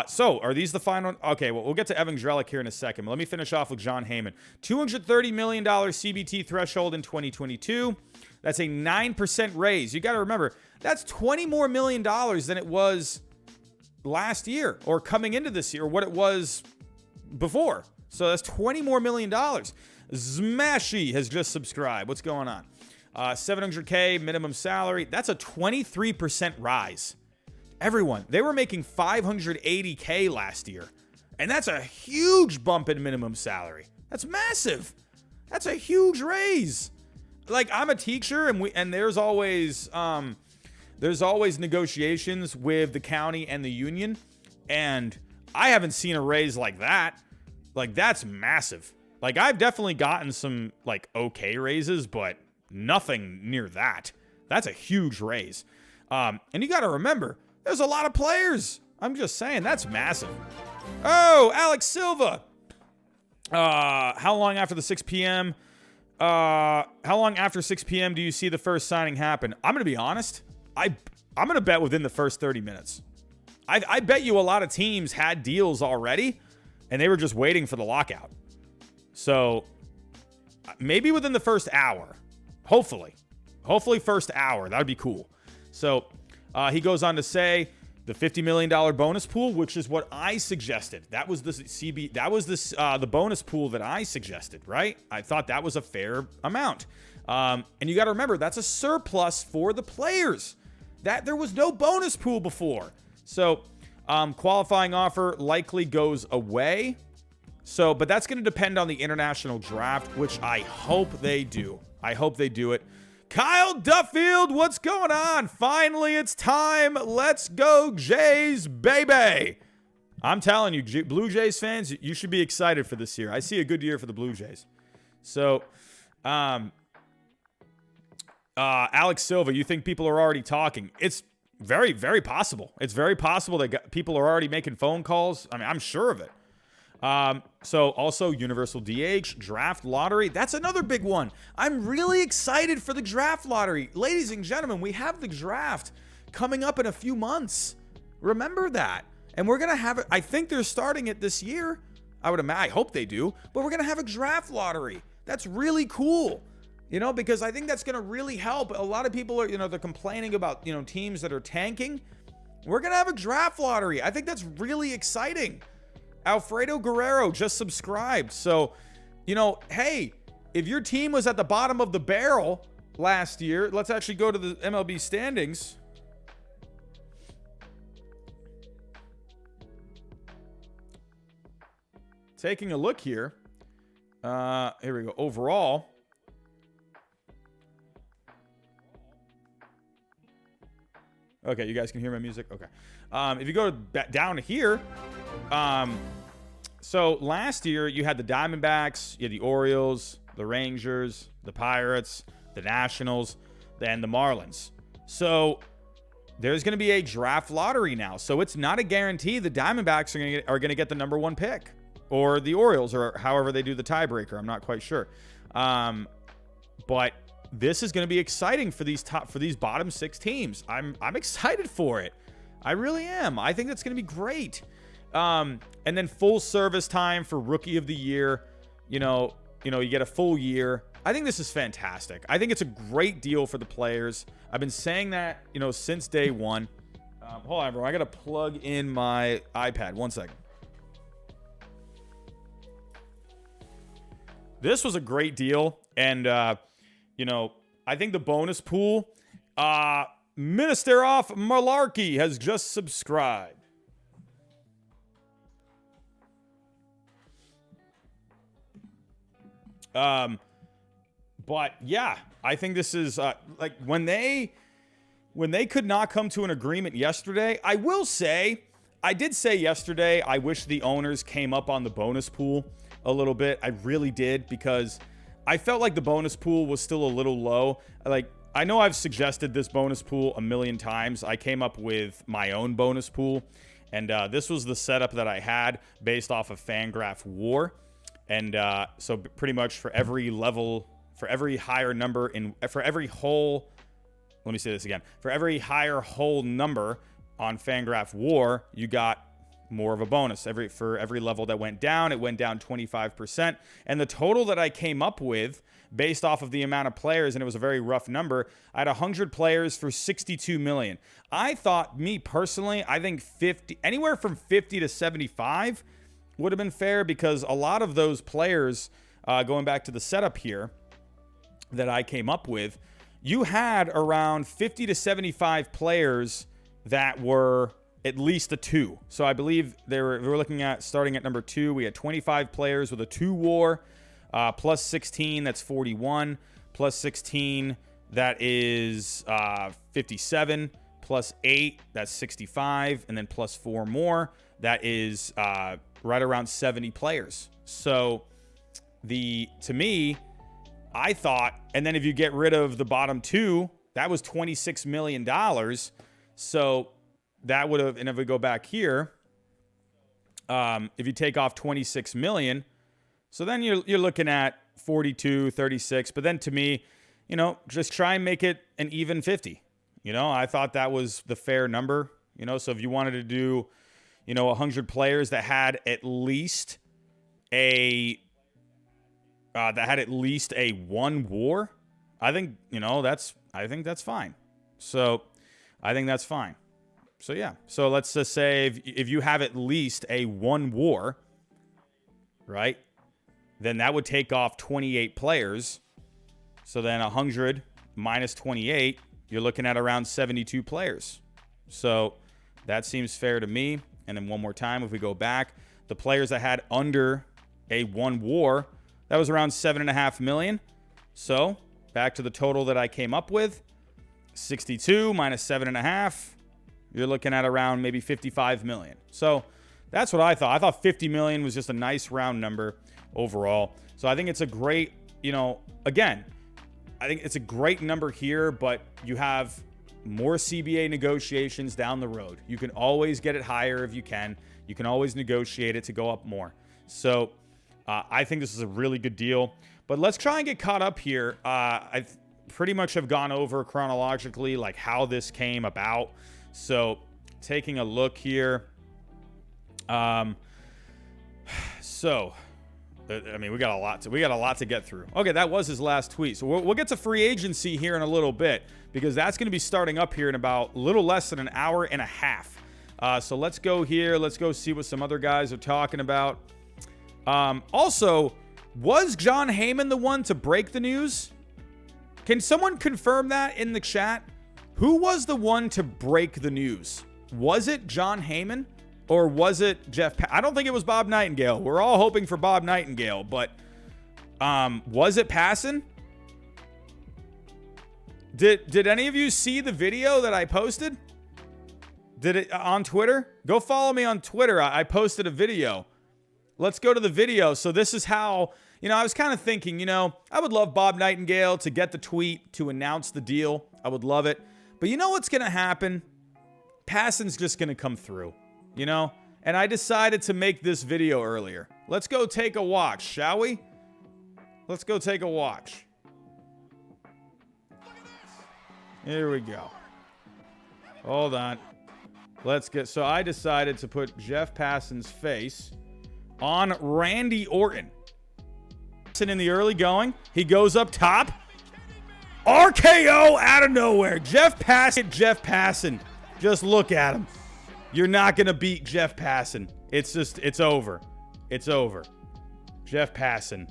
So are these the final? Okay, well, we'll get to Evan Drellick here in a second. But let me finish off with John Heyman. $230 million CBT threshold in 2022. That's a 9% raise. You got to remember, that's $20 more million than it was last year or coming into this year, what it was before. So that's $20 more million. Smashy has just subscribed. What's going on? $700K minimum salary. That's a 23% rise. Everyone, they were making $580K last year. And that's a huge bump in minimum salary. That's massive. That's a huge raise. Like, I'm a teacher and there's always negotiations with the county and the union. And I haven't seen a raise like that. Like, that's massive. Like, I've definitely gotten some okay raises, but nothing near that. That's a huge raise. And you got to remember, there's a lot of players. I'm just saying, that's massive. Oh, Alex Silva. How long after the 6 p.m.? How long after 6 p.m. do you see the first signing happen? I'm going to be honest. I'm going to bet within the first 30 minutes. I bet you a lot of teams had deals already, and they were just waiting for the lockout. So maybe within the first hour. Hopefully first hour. That would be cool. So he goes on to say the $50 million bonus pool, which is what I suggested. That was the CB. That was the bonus pool that I suggested, right? I thought that was a fair amount. And you got to remember, that's a surplus for the players. That there was no bonus pool before. So qualifying offer likely goes away. So, but that's going to depend on the international draft, which I hope they do. I hope they do it. Kyle Duffield, what's going on? Finally, it's time. Let's go, Jays, baby. I'm telling you, Blue Jays fans, you should be excited for this year. I see a good year for the Blue Jays. So, Alex Silva, you think people are already talking? It's very, very possible. It's very possible that people are already making phone calls. I mean, I'm sure of it. So also universal DH, draft lottery. That's another big one. I'm really excited for the draft lottery. Ladies and gentlemen, we have the draft coming up in a few months. Remember that. And we're going to have it. I think they're starting it this year. I hope they do, but we're going to have a draft lottery. That's really cool. Because I think that's going to really help. A lot of people are, they're complaining about, teams that are tanking. We're going to have a draft lottery. I think that's really exciting. Alfredo Guerrero just subscribed. So, hey, if your team was at the bottom of the barrel last year, let's actually go to the MLB standings. Taking a look here. Here we go. Overall. Okay, you guys can hear my music? Okay. If you go down here, so last year you had the Diamondbacks, you had the Orioles, the Rangers, the Pirates, the Nationals, and the Marlins. So there's going to be a draft lottery now. So it's not a guarantee the Diamondbacks are going to get the number one pick, or the Orioles, or however they do the tiebreaker. I'm not quite sure. But this is going to be exciting for these bottom six teams. I'm excited for it. I really am. I think that's going to be great. And then full service time for Rookie of the Year. You get a full year. I think this is fantastic. I think it's a great deal for the players. I've been saying that, since day one. Hold on, everyone. I got to plug in my iPad. 1 second. This was a great deal. And, I think the bonus pool, Minister off Malarkey has just subscribed. But yeah, I think this is when they when they could not come to an agreement yesterday, I will say, I did say yesterday, I wish the owners came up on the bonus pool a little bit. I really did, because I felt like the bonus pool was still a little low. Like, I know I've suggested this bonus pool a million times. I came up with my own bonus pool, and this was the setup that I had based off of Fangraph WAR. And so pretty much for every level, for every higher number for every whole, let me say this again, for every higher whole number on Fangraph WAR, you got more of a bonus. For every level that went down, it went down 25%. And the total that I came up with based off of the amount of players, and it was a very rough number, I had 100 players for 62 million. I thought, me personally, I think anywhere from 50 to 75 would have been fair, because a lot of those players, going back to the setup here that I came up with, you had around 50 to 75 players that were at least a 2. So I believe we were looking at starting at number 2. We had 25 players with a 2 WAR, plus 16, that's 41, plus 16, that is 57, plus 8, that's 65, and then plus 4 more, that is right around 70 players. So to me, I thought, and then if you get rid of the bottom 2, that was $26 million. So that would have, and if we go back here, if you take off 26 million, so then you're looking at 42, 36. But then to me, just try and make it an even 50. I thought that was the fair number. So if you wanted to do, 100 players that had at least a 1 WAR, I think that's fine. So I think that's fine. So yeah. So let's just say if you have at least a 1 WAR, right? Then that would take off 28 players. So then 100 minus 28, you're looking at around 72 players. So that seems fair to me. And then one more time, if we go back, the players that had under a 1 WAR, that was around 7.5 million. So back to the total that I came up with, 62 minus 7.5, you're looking at around maybe 55 million. So that's what I thought. I thought 50 million was just a nice round number overall. So I think it's a great, again, I think it's a great number here, but you have more CBA negotiations down the road. You can always get it higher if you can. You can always negotiate it to go up more. So I think this is a really good deal. But let's try and get caught up here. I pretty much have gone over chronologically like how this came about. So taking a look here. We got a lot to get through. Okay, that was his last tweet. So we'll get to free agency here in a little bit, because that's going to be starting up here in about a little less than an hour and a half. So let's go here. Let's go see what some other guys are talking about. Also, was John Heyman the one to break the news? Can someone confirm that in the chat? Who was the one to break the news? Was it John Heyman? Or was it Jeff? I don't think it was Bob Nightingale. We're all hoping for Bob Nightingale, but was it Passan? Did any of you see the video that I posted? Did it on Twitter? Go follow me on Twitter. I posted a video. Let's go to the video. So this is how, I was kind of thinking, I would love Bob Nightingale to get the tweet to announce the deal. I would love it. But you know what's going to happen? Passan's just going to come through. And I decided to make this video earlier. Let's go take a watch, shall we? Let's go take a watch. Here we go. Hold on. So I decided to put Jeff Passan's face on Randy Orton. In the early going, he goes up top. RKO out of nowhere. Jeff Passan. Just look at him. You're not going to beat Jeff Passan. It's over. It's over. Jeff Passan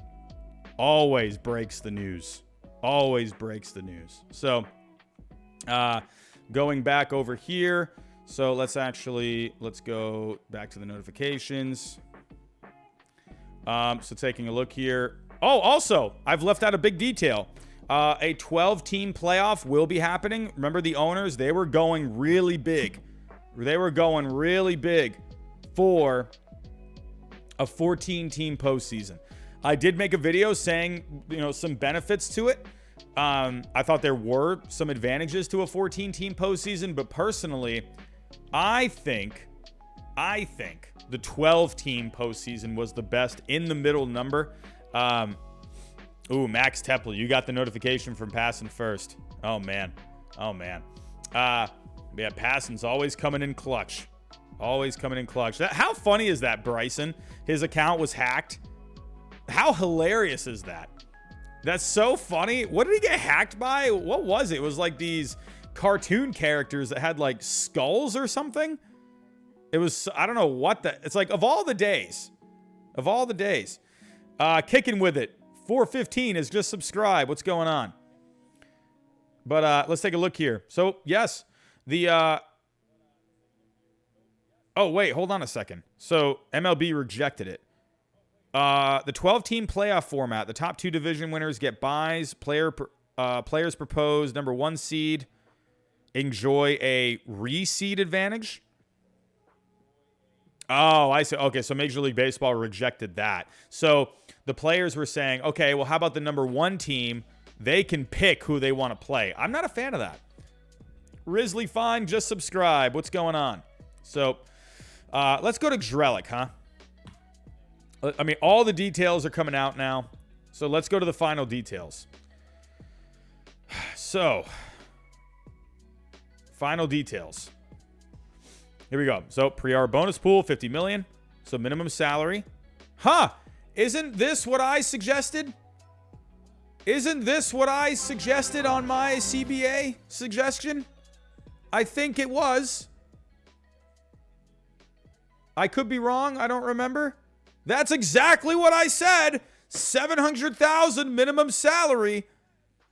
always breaks the news. Always breaks the news. So, going back over here. So let's go back to the notifications. So taking a look here. Oh, also, I've left out a big detail. A 12-team playoff will be happening. Remember the owners? They were going really big. They were going really big for a 14-team postseason. I did make a video saying, some benefits to it. I thought there were some advantages to a 14-team postseason, but personally, I think the 12-team postseason was the best in the middle number. Max Tepler, you got the notification from Passon first. Oh, man. Yeah, Passon's always coming in clutch. How funny is that, Bryson? His account was hacked. How hilarious is that? That's so funny. What did he get hacked by? What was it? It was like these cartoon characters that had like skulls or something. It was, I don't know what it's like of all the days. Kicking with it. 415 is just subscribe. What's going on? But let's take a look here. So, yes, oh, wait, hold on a second. So, MLB rejected it. The 12-team playoff format. The top 2 division winners get buys. Players propose number 1 seed enjoy a reseed advantage. Oh, I see. Okay, so Major League Baseball rejected that. So the players were saying, okay, well, how about the number 1 team? They can pick who they want to play. I'm not a fan of that. Risley Fine, just subscribe. What's going on? So let's go to Drellick, huh? I mean, all the details are coming out now. So let's go to the final details. So, final details. Here we go. So, pre-R bonus pool, $50 million. So, minimum salary. Huh! Isn't this what I suggested? Isn't this what I suggested on my CBA suggestion? I think it was. I could be wrong. I don't remember. That's exactly what I said. $700,000 minimum salary,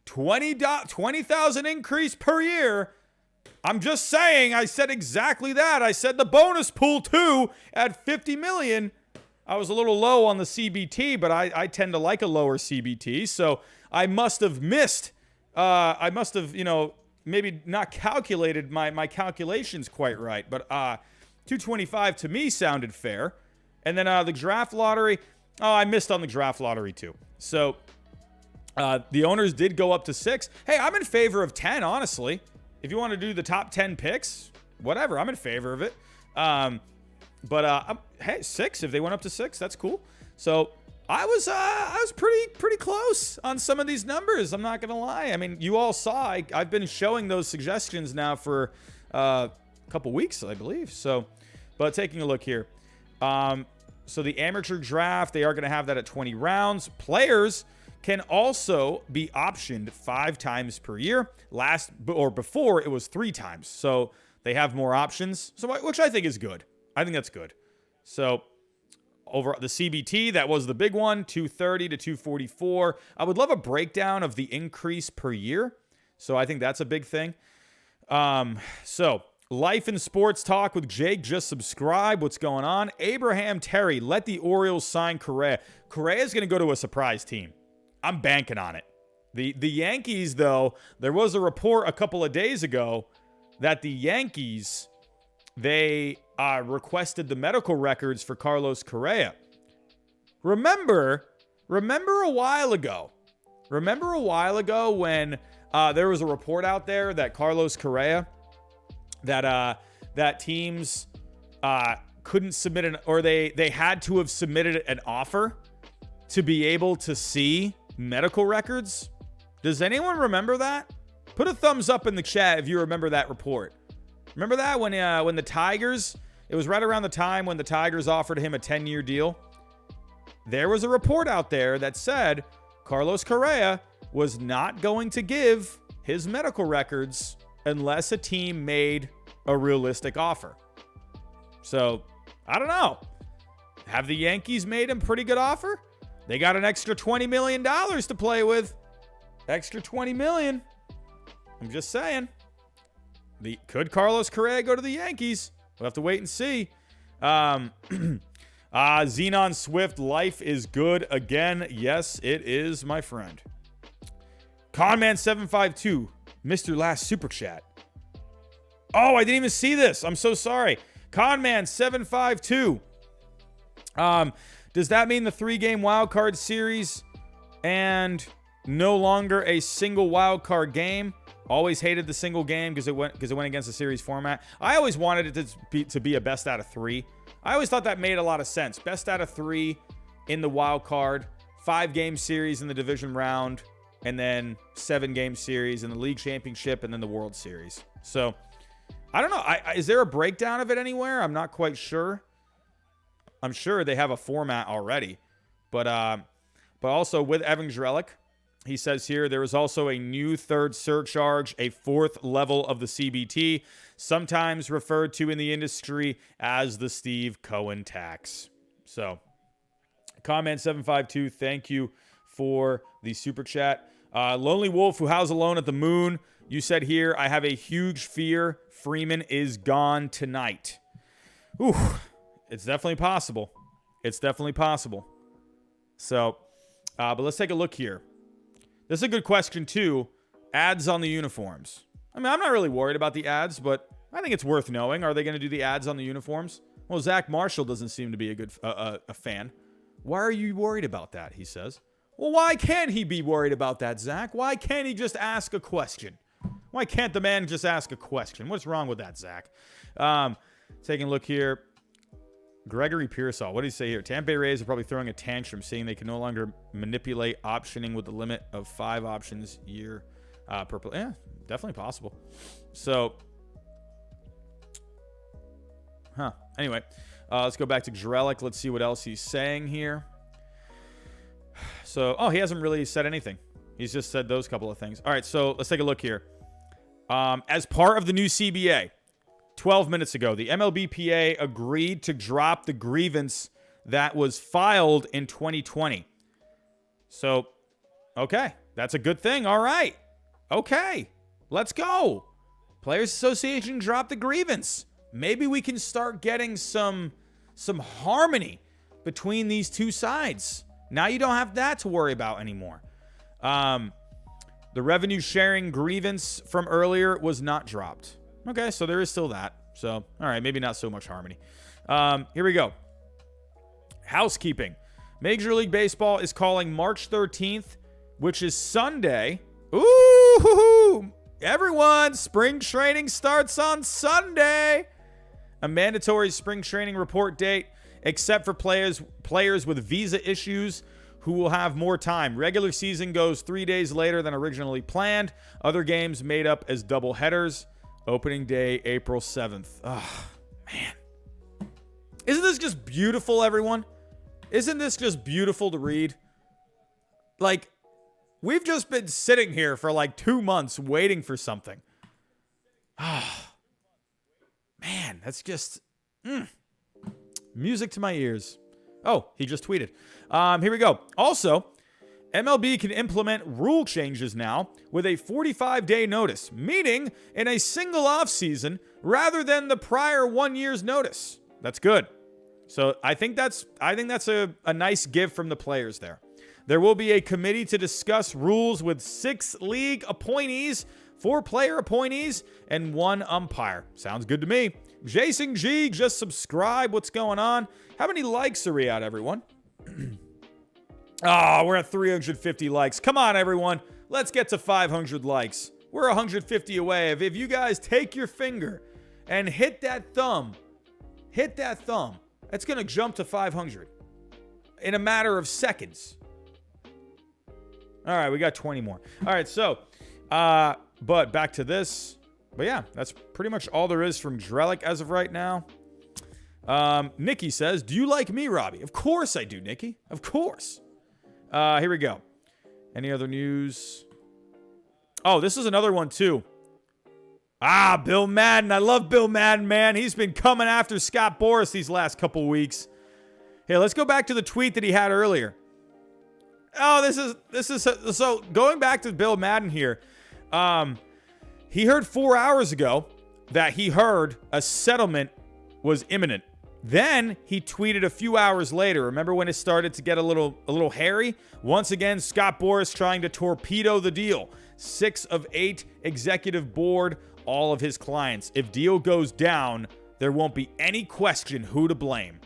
$20,000 increase per year. I'm just saying, I said exactly that. I said the bonus pool too at $50 million. I was a little low on the CBT, but I tend to like a lower CBT, so I must have missed. I must have, maybe not calculated my calculations quite right, but 225 to me sounded fair. And then the draft lottery, I missed on the draft lottery too. So the owners did go up to 6. Hey, I'm in favor of 10, honestly. If you want to do the top 10 picks, whatever, I'm in favor of it. Hey, 6, if they went up to 6, that's cool. So I was pretty close on some of these numbers. I'm not going to lie. I mean, you all saw, I've been showing those suggestions now for a couple weeks, I believe. So, but taking a look here. So the amateur draft, they are going to have that at 20 rounds. Players can also be optioned 5 times per year. Before it was 3 times. So they have more options, which I think is good. I think that's good. So over the CBT, that was the big one, 230 to 244. I would love a breakdown of the increase per year. So I think that's a big thing. So Life and Sports Talk with Jake, just subscribe. What's going on? Abraham Terry, let the Orioles sign Correa. Correa is going to go to a surprise team. I'm banking on it. The Yankees, though, there was a report a couple of days ago that the Yankees, they requested the medical records for Carlos Correa. Remember a while ago when there was a report out there that Carlos Correa, that teams couldn't submit they had to have submitted an offer to be able to see medical records. Does anyone remember that? Put a thumbs up in the chat if you remember that report. Remember that when the Tigers, it was right around the time when the Tigers offered him a 10-year deal. There was a report out there that said Carlos Correa was not going to give his medical records unless a team made a realistic offer. So, I don't know. Have the Yankees made him a pretty good offer? They got an extra $20 million to play with. Extra $20 million. I'm just saying. Could Carlos Correa go to the Yankees? We'll have to wait and see. Xenon Swift, life is good again. Yes, it is, my friend. Conman752, Mr. Last Super Chat. Oh, I didn't even see this. I'm so sorry. Conman752. Does that mean the 3-game wildcard series and no longer a single wildcard game? Always hated the single game because it went against the series format. I always wanted it to be a best out of 3. I always thought that made a lot of sense. Best out of 3 in the wild card, 5-game series in the division round, and then 7-game series in the league championship, and then the World Series. So I don't know. Is there a breakdown of it anywhere? I'm not quite sure. I'm sure they have a format already, but also with Evan Drellick, he says here there is also a new third surcharge, a 4th level of the CBT, sometimes referred to in the industry as the Steve Cohen tax. So, Comment752, thank you for the super chat. Lonely Wolf, who howls alone at the moon, you said here, I have a huge fear Freeman is gone tonight. Ooh, it's definitely possible. It's definitely possible. So, but let's take a look here. This is a good question, too. Ads on the uniforms. I mean, I'm not really worried about the ads, but I think it's worth knowing. Are they going to do the ads on the uniforms? Well, Zach Marshall doesn't seem to be a good a fan. Why are you worried about that, he says. Well, why can't he be worried about that, Zach? Why can't he just ask a question? Why can't the man just ask a question? What's wrong with that, Zach? Taking a look here. Gregory Pearsall, what did he say here? Tampa Bay Rays are probably throwing a tantrum, saying they can no longer manipulate optioning with the limit of 5 options year per play. Yeah, definitely possible. So, anyway, let's go back to Drellick. Let's see what else he's saying here. So, he hasn't really said anything. He's just said those couple of things. All right, so let's take a look here. As part of the new CBA, 12 minutes ago, the MLBPA agreed to drop the grievance that was filed in 2020. So, okay, that's a good thing. All right. Okay, let's go. Players Association dropped the grievance. Maybe we can start getting some harmony between these two sides. Now you don't have that to worry about anymore. The revenue sharing grievance from earlier was not dropped. Okay, so there is still that. So, all right, maybe not so much harmony. Here we go. Housekeeping. Major League Baseball is calling March 13th, which is Sunday. Ooh, everyone, spring training starts on Sunday. A mandatory spring training report date, except for players with visa issues who will have more time. Regular season goes 3 days later than originally planned. Other games made up as double headers. Opening day, April 7th. Oh, man. Isn't this just beautiful, everyone? Isn't this just beautiful to read? Like, we've just been sitting here for like 2 months waiting for something. Ah, man, that's just music to my ears. Oh, he just tweeted. Here we go. Also, MLB can implement rule changes now with a 45-day notice, meaning in a single offseason rather than the prior 1 year's notice. That's good. So I think that's a nice give from the players there. There will be a committee to discuss rules with 6 league appointees, 4 player appointees, and 1 umpire. Sounds good to me. Jason G, just subscribe. What's going on? How many likes are we at, everyone? We're at 350 likes. Come on, everyone. Let's get to 500 likes. We're 150 away. If you guys take your finger and hit that thumb, it's going to jump to 500 in a matter of seconds. All right, we got 20 more. All right, so, but back to this. But yeah, that's pretty much all there is from Drellick as of right now. Nikki says, do you like me, Robbie? Of course I do, Nikki. Of course. Here we go. Any other news? Oh, this is another one too. Bill Madden. I love Bill Madden, man. He's been coming after Scott Boras these last couple weeks. Here, let's go back to the tweet that he had earlier. Oh, this is so going back to Bill Madden here. He heard 4 hours ago that he heard a settlement was imminent Then he tweeted a few hours later. Remember when it started to get a little hairy? Once again, Scott Boras trying to torpedo the deal. 6 of 8 executive board, all of his clients. If deal goes down, there won't be any question who to blame.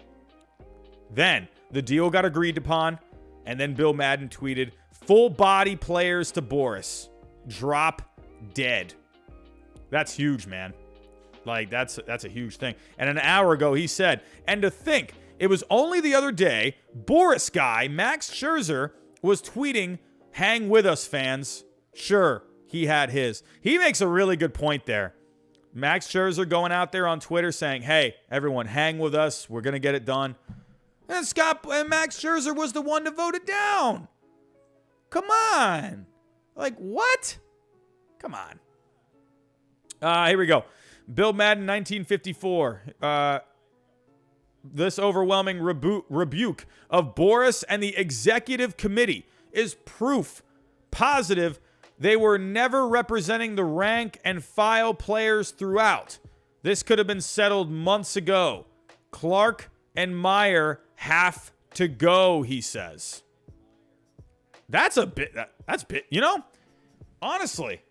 Then the deal got agreed upon, and then Bill Madden tweeted, "Full body players to Boras. Drop dead." That's huge, man. Like, that's a huge thing. And an hour ago, he said, and to think, it was only the other day, Boras guy, Max Scherzer, was tweeting, "Hang with us, fans." Sure, he had his. He makes a really good point there. Max Scherzer going out there on Twitter saying, "Hey, everyone, hang with us. We're going to get it done." And Max Scherzer was the one to vote it down. Come on. Like, what? Come on. Here we go. Bill Madden, 1954. This overwhelming rebuke of Boras and the executive committee is proof positive they were never representing the rank and file players throughout. This could have been settled months ago. Clark and Meyer have to go, he says. That's bit, you know, honestly,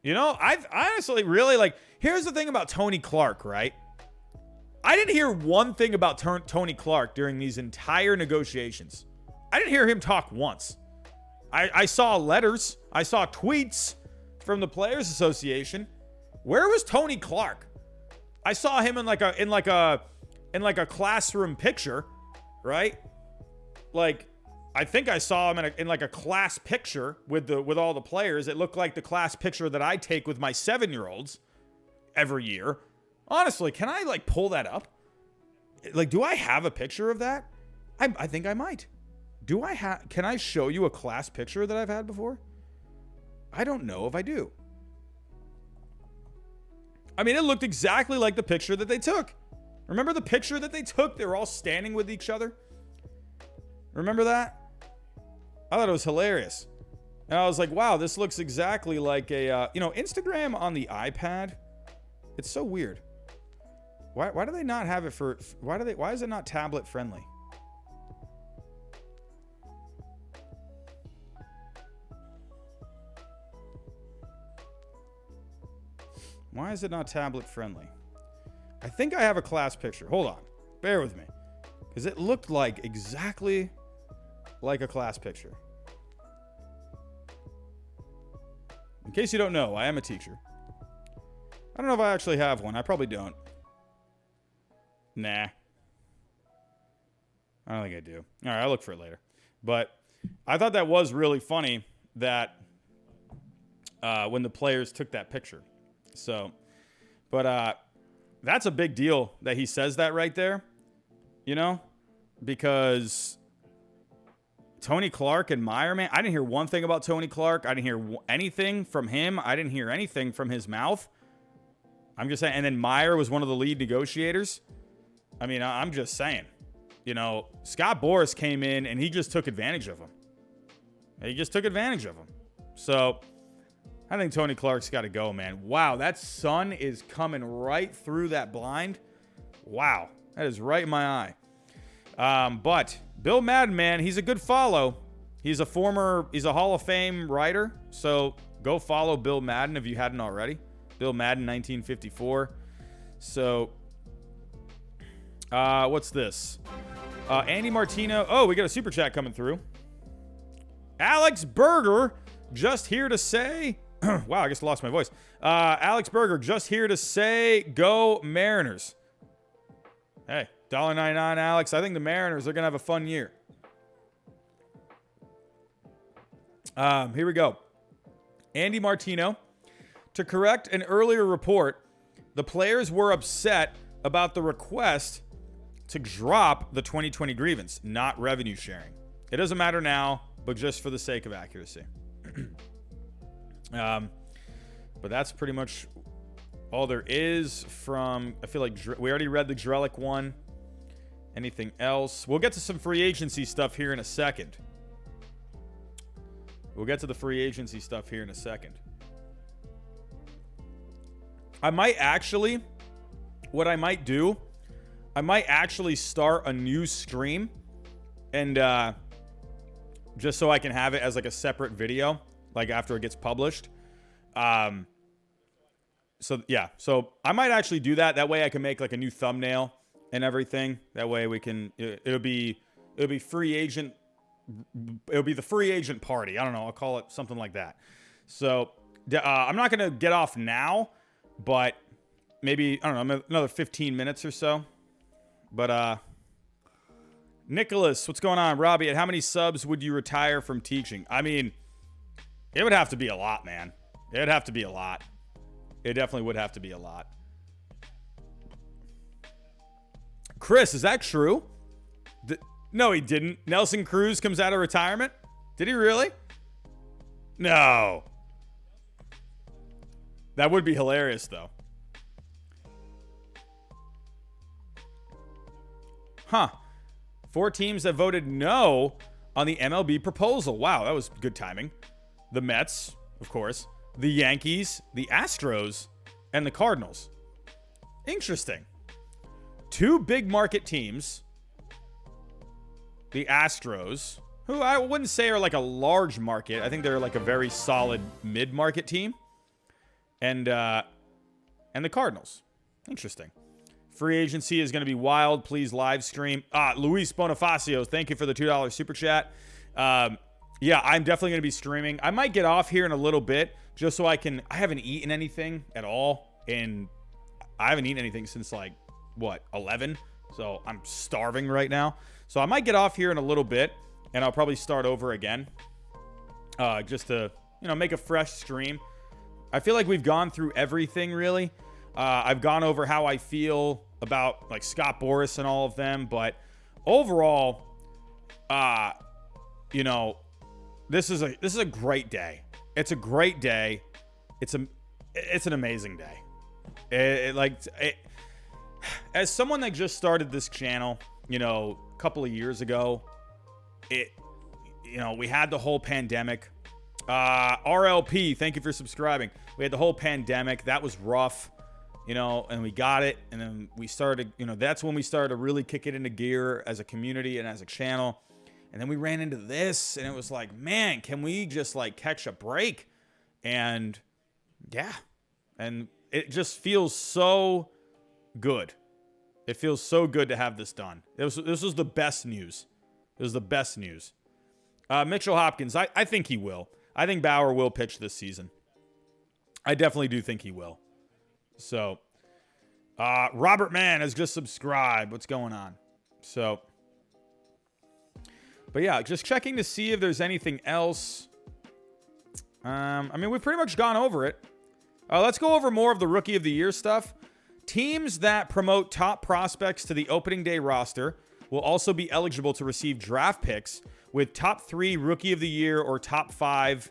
you know, I've honestly really, like, here's the thing about Tony Clark, right? I didn't hear one thing about Tony Clark during these entire negotiations. I didn't hear him talk once. I saw letters. I saw tweets from the Players Association. Where was Tony Clark? I saw him in like a classroom picture, right? Like, I think I saw him in like a class picture with all the players. It looked like the class picture that I take with my 7-year-olds every year. Honestly, can I like pull that up? Like, do I have a picture of that? I think I might. Can I show you a class picture that I've had before? I don't know if I do. I mean, it looked exactly like the picture that they took. Remember the picture that they took? They were all standing with each other. Remember that? I thought it was hilarious. And I was like, wow, this looks exactly like a, Instagram on the iPad. It's so weird. Why do they not have it for, why is it not tablet friendly? Why is it not tablet friendly? I think I have a class picture. Hold on. Bear with me. Because it looked like exactly like a class picture. In case you don't know, I am a teacher. I don't know if I actually have one. I probably don't. Nah. I don't think I do. All right, I'll look for it later. But I thought that was really funny that when the players took that picture. So, but that's a big deal that he says that right there, you know, because Tony Clark and Meyer, man, I didn't hear one thing about Tony Clark. I didn't hear anything from him. I didn't hear anything from his mouth. I'm just saying. And then Meyer was one of the lead negotiators. I mean, I'm just saying, you know, Scott Boras came in and he just took advantage of him. He just took advantage of him. So I think Tony Clark's got to go, man. Wow, that sun is coming right through that blind. Wow, that is right in my eye. But Bill Madden, man, he's a good follow. He's a Hall of Fame writer. So go follow Bill Madden if you hadn't already. Bill Madden, 1954. So, what's this? Andy Martino. Oh, we got a super chat coming through. Alex Berger, just here to say... wow, I guess I lost my voice. Alex Berger, just here to say, go Mariners. Hey, $1.99, Alex. I think the Mariners are going to have a fun year. Here we go. Andy Martino. To correct an earlier report, the players were upset about the request to drop the 2020 grievance, not revenue sharing. It doesn't matter now, but just for the sake of accuracy. But that's pretty much all there is from, I feel like we already read the Drellick one. Anything else? We'll get to some free agency stuff here in a second. I might actually what I might do, I might actually start a new stream and just so I can have it as like a separate video, like after it gets published. So yeah, so I might actually do that. That way I can make like a new thumbnail and everything. That way we can, it'll be free agent. It'll be the free agent party. I don't know. I'll call it something like that. So I'm not going to get off now, but maybe, I don't know, another 15 minutes or so. But, Nicholas, what's going on? Robbie, at how many subs would you retire from teaching? I mean, it would have to be a lot, man. It would have to be a lot. It definitely would have to be a lot. Chris, is that true? No, he didn't. Nelson Cruz comes out of retirement? Did he really? No. That would be hilarious, though. Huh. 4 teams that voted no on the MLB proposal. Wow, that was good timing. The Mets, of course. The Yankees, the Astros, and the Cardinals. Interesting. 2 big market teams. The Astros, who I wouldn't say are like a large market. I think they're like a very solid mid-market team. And the Cardinals. Interesting. Free agency is going to be wild. Please live stream. Luis Bonifacio, thank you for the $2 super chat. Yeah, I'm definitely going to be streaming. I might get off here in a little bit just so I haven't eaten anything at all. And I haven't eaten anything since like, 11? So I'm starving right now. So I might get off here in a little bit and I'll probably start over again. Just to, make a fresh stream. I feel like we've gone through everything really. I've gone over how I feel about like Scott Boras and all of them, but overall, this is a great day. It's a great day. It's an amazing day. As someone that just started this channel, a couple of years ago, we had the whole pandemic. RLP, thank you for subscribing. We had the whole pandemic. That was rough. And we got it. And then we started, that's when we started to really kick it into gear as a community and as a channel. And then we ran into this and it was like, man, can we just like catch a break? And yeah. And it just feels so good. It feels so good to have this done. This was the best news. It was the best news. Mitchell Hopkins, I think he will. I think Bauer will pitch this season. I definitely do think he will. So, Robert Mann has just subscribed. What's going on? So, but yeah, just checking to see if there's anything else. We've pretty much gone over it. Let's go over more of the Rookie of the Year stuff. Teams that promote top prospects to the opening day roster will also be eligible to receive draft picks with top 3 Rookie of the Year or top 5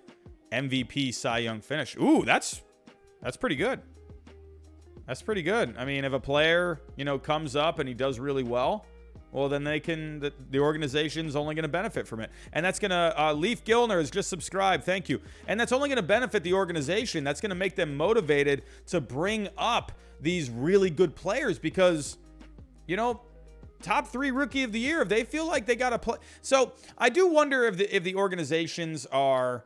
MVP Cy Young finish. Ooh, that's pretty good. That's pretty good. I mean, if a player, comes up and he does really well, well, then the organization's only going to benefit from it. And that's going to, Leaf Gilner has just subscribed. Thank you. And that's only going to benefit the organization. That's going to make them motivated to bring up these really good players because, top 3 Rookie of the Year, if they feel like they got to play. So I do wonder if the organizations are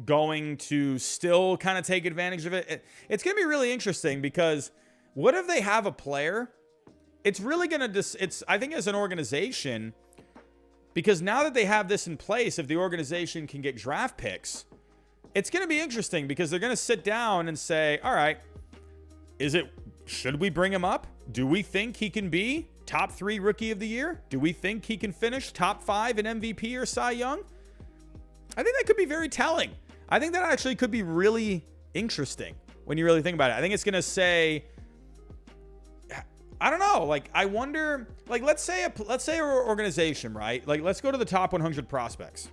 going to still kind of take advantage of it. It's going to be really interesting because what if they have a player? It's really going to, I think as an organization, because now that they have this in place, if the organization can get draft picks, it's going to be interesting because they're going to sit down and say, all right, should we bring him up? Do we think he can be top 3 Rookie of the Year? Do we think he can finish top 5 in MVP or Cy Young? I think that could be very telling. I think that actually could be really interesting when you really think about it. I think it's going to say, I don't know. Like, I wonder, like, let's say our organization, right? Like, let's go to the top 100 prospects.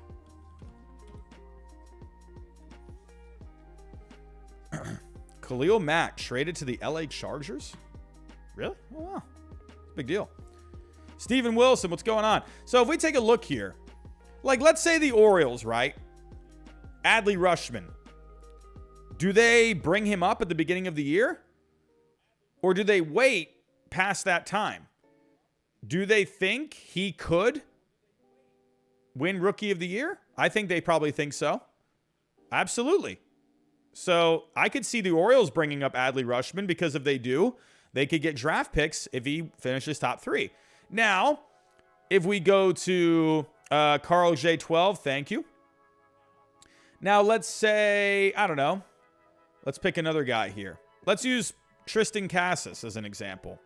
Khalil Mack traded to the LA Chargers? Really? Oh, wow. Big deal. Steven Wilson, what's going on? So if we take a look here, like, let's say the Orioles, right? Adley Rutschman. Do they bring him up at the beginning of the year? Or do they wait past that time. Do they think he could win Rookie of the Year? I think they probably think so. Absolutely. So I could see the Orioles bringing up Adley Rutschman because if they do, they could get draft picks if he finishes top 3. Now, if we go to Carl J12, thank you. Now, let's say, I don't know. Let's pick another guy here. Let's use Tristan Casas as an example.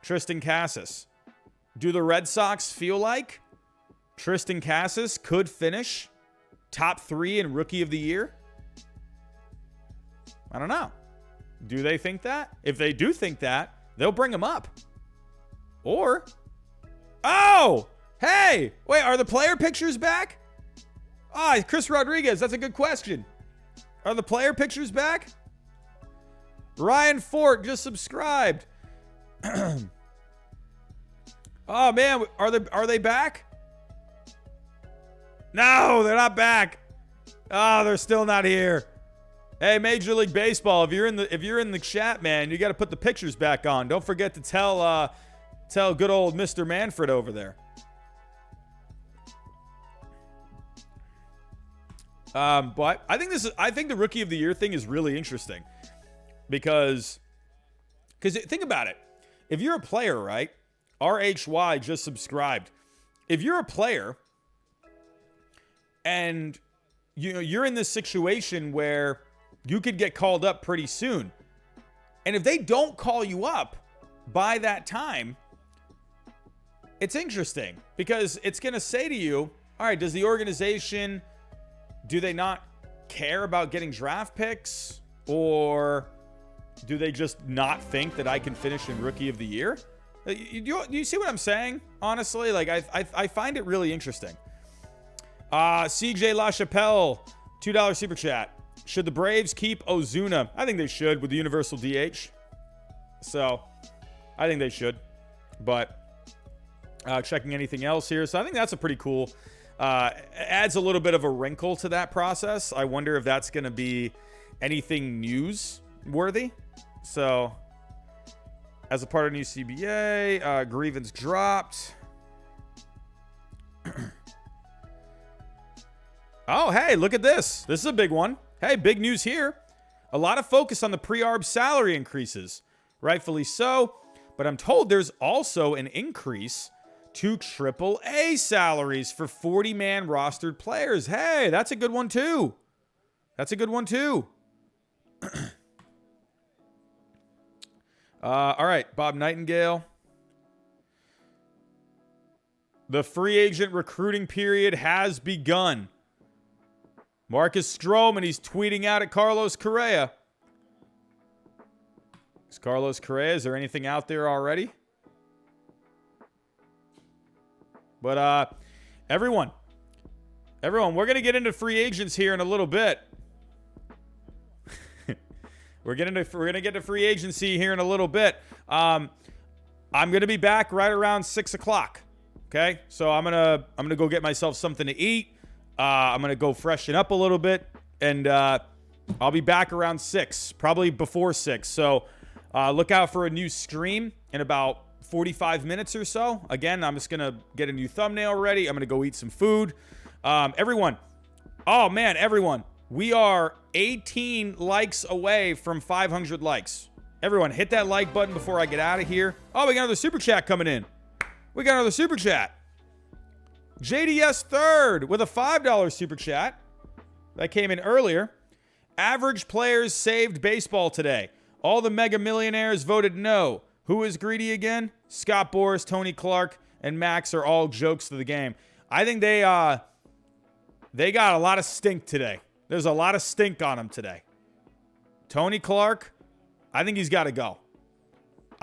Tristan Casas. Do the Red Sox feel like Tristan Casas could finish top 3 in Rookie of the Year? I don't know. Do they think that? If they do think that, they'll bring him up. Or, oh, hey, wait, are the player pictures back? Ah, Chris Rodriguez, that's a good question. Are the player pictures back? Ryan Fort just subscribed. Oh man, are they back? No, they're not back. Oh, they're still not here. Hey, Major League Baseball, if you're in the chat, man, you got to put the pictures back on. Don't forget to tell good old Mr. Manfred over there. But I think the Rookie of the Year thing is really interesting because think about it. If you're a player, right? RHY just subscribed. If you're a player and you're in this situation where you could get called up pretty soon, and if they don't call you up by that time, it's interesting because it's going to say to you, all right, does the organization, do they not care about getting draft picks, or do they just not think that I can finish in Rookie of the Year? You see what I'm saying? Honestly, like I find it really interesting. CJ LaChapelle, $2 super chat. Should the Braves keep Ozuna? I think they should with the universal DH. So I think they should. But checking anything else here. So I think that's a pretty cool. Adds a little bit of a wrinkle to that process. I wonder if that's going to be anything news-worthy. So, as a part of new CBA, grievance dropped. Oh, hey, look at this. This is a big one. Hey, big news here. A lot of focus on the pre-arb salary increases. Rightfully so. But I'm told there's also an increase to AAA salaries for 40-man rostered players. Hey, that's a good one too. That's a good one too. All right, Bob Nightingale. The free agent recruiting period has begun. Marcus Stroman, he's tweeting out at Carlos Correa. Is Carlos Correa, is there anything out there already? But everyone, we're going to get into free agents here in a little bit. We're going to get to free agency here in a little bit. I'm going to be back right around 6 o'clock. Okay, so I'm gonna go get myself something to eat. I'm gonna go freshen up a little bit, and I'll be back around 6, probably before 6. So look out for a new stream in about 45 minutes or so. Again, I'm just gonna get a new thumbnail ready. I'm gonna go eat some food. Everyone, we are 18 likes away from 500 likes. Everyone, hit that like button before I get out of here. Oh, we got another super chat coming in. We got another super chat. JDS third with a $5 super chat. That came in earlier. Average players saved baseball today. All the mega millionaires voted no. Who is greedy again? Scott Boras, Tony Clark, and Max are all jokes to the game. I think they got a lot of stink today. There's a lot of stink on them today. Tony Clark, I think he's got to go.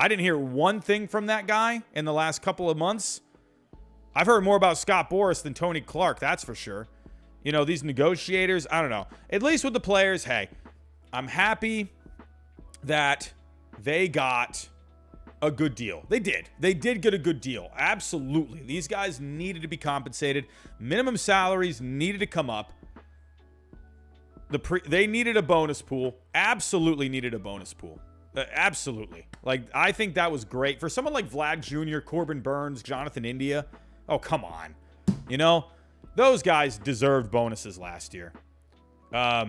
I didn't hear one thing from that guy in the last couple of months. I've heard more about Scott Boras than Tony Clark, that's for sure. You know, these negotiators, I don't know. At least with the players, hey, I'm happy that they got a good deal. They did. They did get a good deal. Absolutely. These guys needed to be compensated. Minimum salaries needed to come up. They needed a bonus pool. Absolutely needed a bonus pool. Absolutely. Like, I think that was great. For someone like Vlad Jr., Corbin Burns, Jonathan India, oh, come on. You know, those guys deserved bonuses last year. Yeah,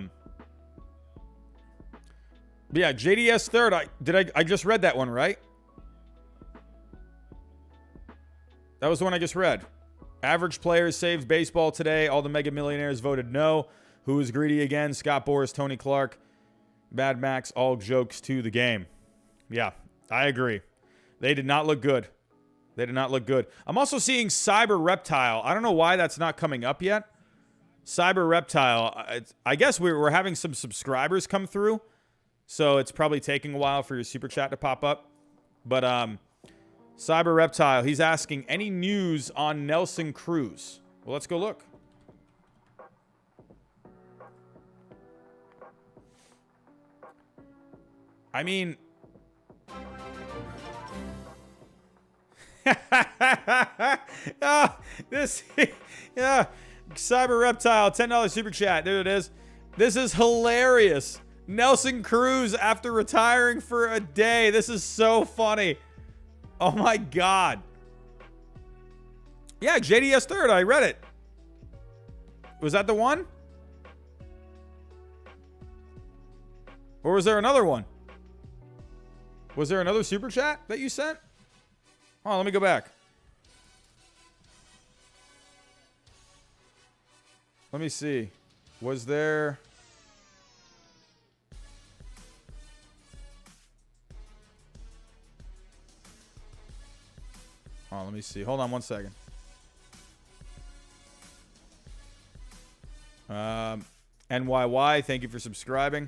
JDS third. I just read that one, right? That was the one I just read. Average players saved baseball today. All the Mega Millionaires voted no. Who was greedy again? Scott Boras, Tony Clark, Mad Max, all jokes to the game. Yeah, I agree. They did not look good. They did not look good. I'm also seeing Cyber Reptile. I don't know why that's not coming up yet. Cyber Reptile. I guess we're having some subscribers come through, so it's probably taking a while for your super chat to pop up. But Cyber Reptile, he's asking, any news on Nelson Cruz? Well, let's go look. I mean... yeah, Cyber Reptile, $10 super chat. There it is. This is hilarious. Nelson Cruz after retiring for a day. This is so funny. Oh my God. Yeah, JDS third. I read it. Was that the one? Or was there another one? Was there another super chat that you sent? Oh, let me go back. Let me see. Was there... Oh, let me see. Hold on one second. NYY, thank you for subscribing.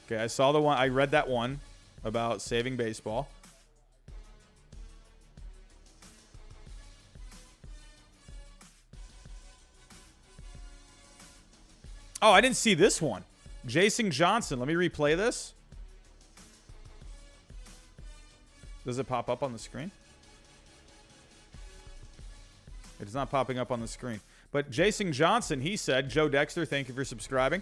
Okay, I saw the one. I read that one about saving baseball. Oh, I didn't see this one. Jason Johnson. Let me replay this. Does it pop up on the screen? It's not popping up on the screen. But Jason Johnson, he said, Joe Dexter, thank you for subscribing.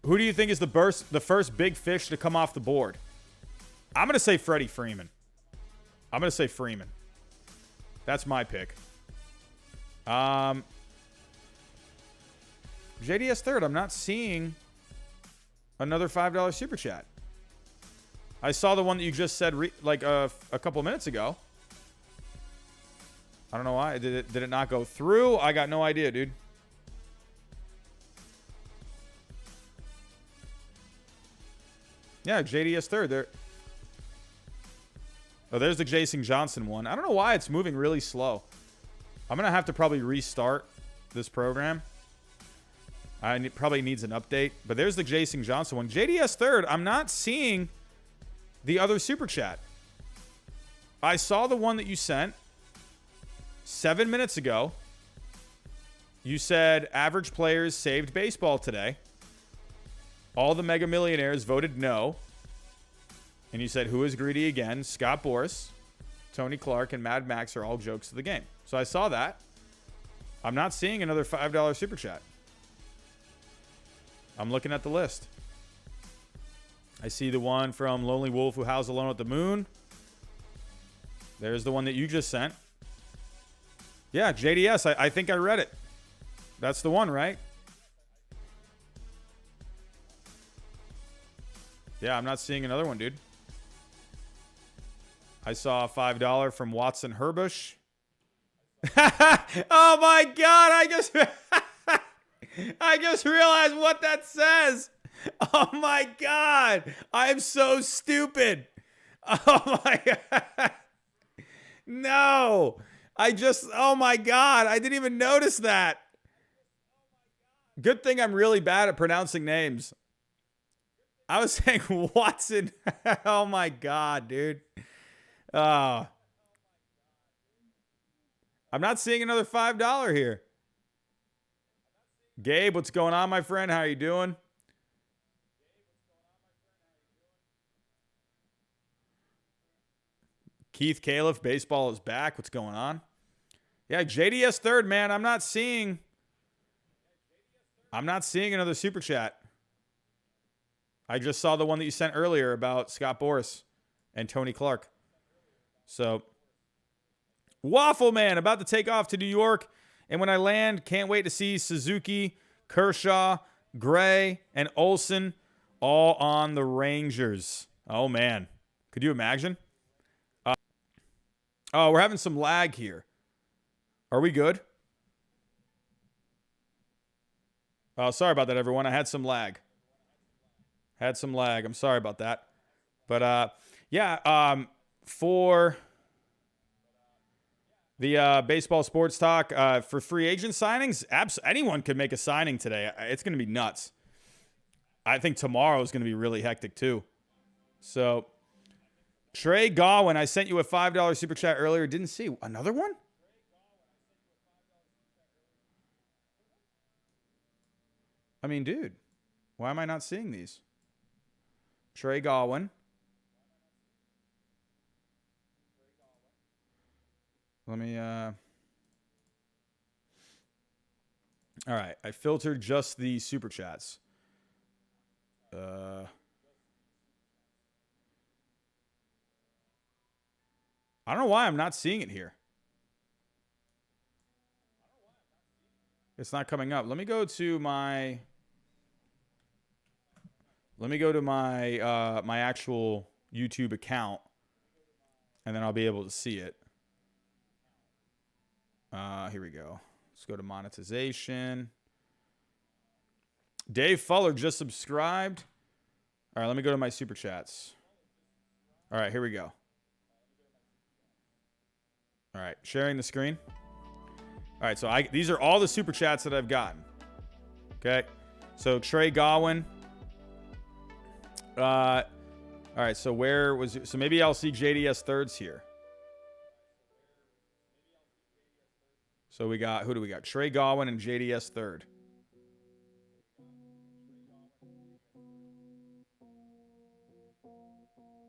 Who do you think is the first big fish to come off the board? I'm going to say Freddie Freeman. I'm going to say Freeman. That's my pick. JDS third. I'm not seeing another $5 super chat. I saw the one that you just said a couple minutes ago. I don't know why. Did it not go through? I got no idea, dude. Yeah, JDS third. There. Oh, there's the Jason Johnson one. I don't know why it's moving really slow. I'm going to have to probably restart this program. Probably needs an update. But there's the Jason Johnson one. JDS third. I'm not seeing the other super chat. I saw the one that you sent 7 minutes ago. You said average players saved baseball today. All the Mega Millionaires voted no. And you said, who is greedy again? Scott Boras, Tony Clark, and Mad Max are all jokes of the game. So I saw that. I'm not seeing another $5 super chat. I'm looking at the list. I see the one from Lonely Wolf who howls alone at the moon. There's the one that you just sent. Yeah, JDS. I think I read it. That's the one, right? Yeah, I'm not seeing another one, dude. I saw a $5 from Watson Herbush. Oh my God! I just realized what that says. Oh my God! I'm so stupid. Oh my God! No, oh my God! I didn't even notice that. Good thing I'm really bad at pronouncing names. I was saying Watson. Oh my God, dude. I'm not seeing another $5 here. Gabe, what's going on, my friend? How are you doing? Keith Califf, baseball is back. What's going on? Yeah, JDS third, man. I'm not seeing I'm not seeing another super chat. I just saw the one that you sent earlier about Scott Boras and Tony Clark. So, Waffle Man about to take off to New York. And when I land, can't wait to see Suzuki, Kershaw, Gray, and Olsen all on the Rangers. Oh, man. Could you imagine? Oh, we're having some lag here. Are we good? Oh, sorry about that, everyone. I had some lag. I'm sorry about that. But, yeah, for the baseball sports talk, for free agent signings, anyone could make a signing today. It's going to be nuts. I think tomorrow is going to be really hectic, too. So, Trey Godwin, I sent you a $5 super chat earlier. Didn't see. Another one? I mean, dude, why am I not seeing these? Trey Godwin. Let me, all right. I filtered just the super chats. I don't know why I'm not seeing it here. It's not coming up. Let me go to my my actual YouTube account, and then I'll be able to see it. Here we go. Let's go to monetization. Dave Fuller just subscribed. All right, let me go to my super chats. All right, here we go. All right, sharing the screen. All right, so these are all the super chats that I've gotten. Okay, so Trey Godwin. All right, so where was it? So maybe I'll see JDS thirds here. So we got, who do we got? Trey Godwin and JDS third.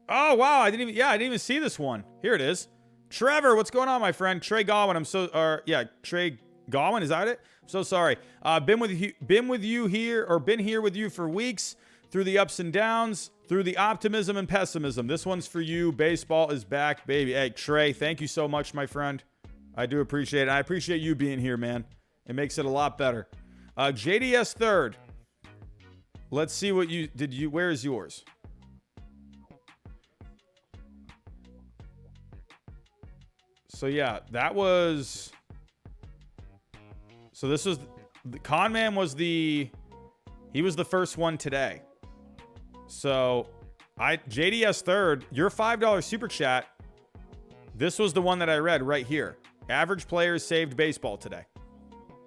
Oh, wow. I didn't even see this one. Here it is. Trevor, what's going on, my friend? Trey Godwin. Trey Godwin. Is that it? I'm so sorry. Been here with you for weeks, through the ups and downs, through the optimism and pessimism. This one's for you. Baseball is back, baby. Hey, Trey, thank you so much, my friend. I do appreciate it. I appreciate you being here, man. It makes it a lot better. JDS third. Let's see what where is yours? So yeah, this was, the Con Man he was the first one today. So JDS third, your $5 super chat, this was the one that I read right here. Average players saved baseball today.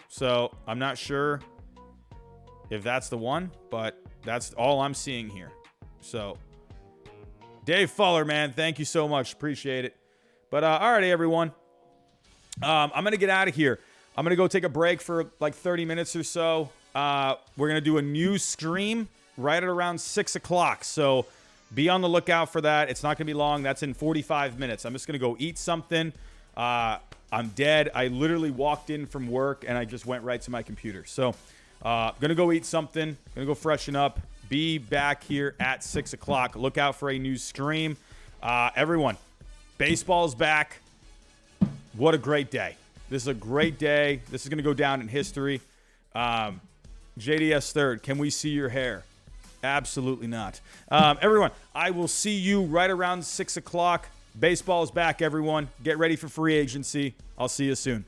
So I'm not sure if that's the one, but that's all I'm seeing here. So Dave Fuller, man, thank you so much. Appreciate it. But all right, everyone. I'm going to get out of here. I'm going to go take a break for like 30 minutes or so. We're going to do a new stream right at around 6 o'clock. So be on the lookout for that. It's not going to be long. That's in 45 minutes. I'm just going to go eat something. I'm dead. I literally walked in from work and I just went right to my computer. So I'm going to go eat something. Going to go freshen up. Be back here at 6 o'clock. Look out for a new stream. Everyone, baseball's back. What a great day. This is a great day. This is going to go down in history. JDS third, can we see your hair? Absolutely not. Everyone, I will see you right around 6 o'clock. Baseball is back, everyone. Get ready for free agency. I'll see you soon.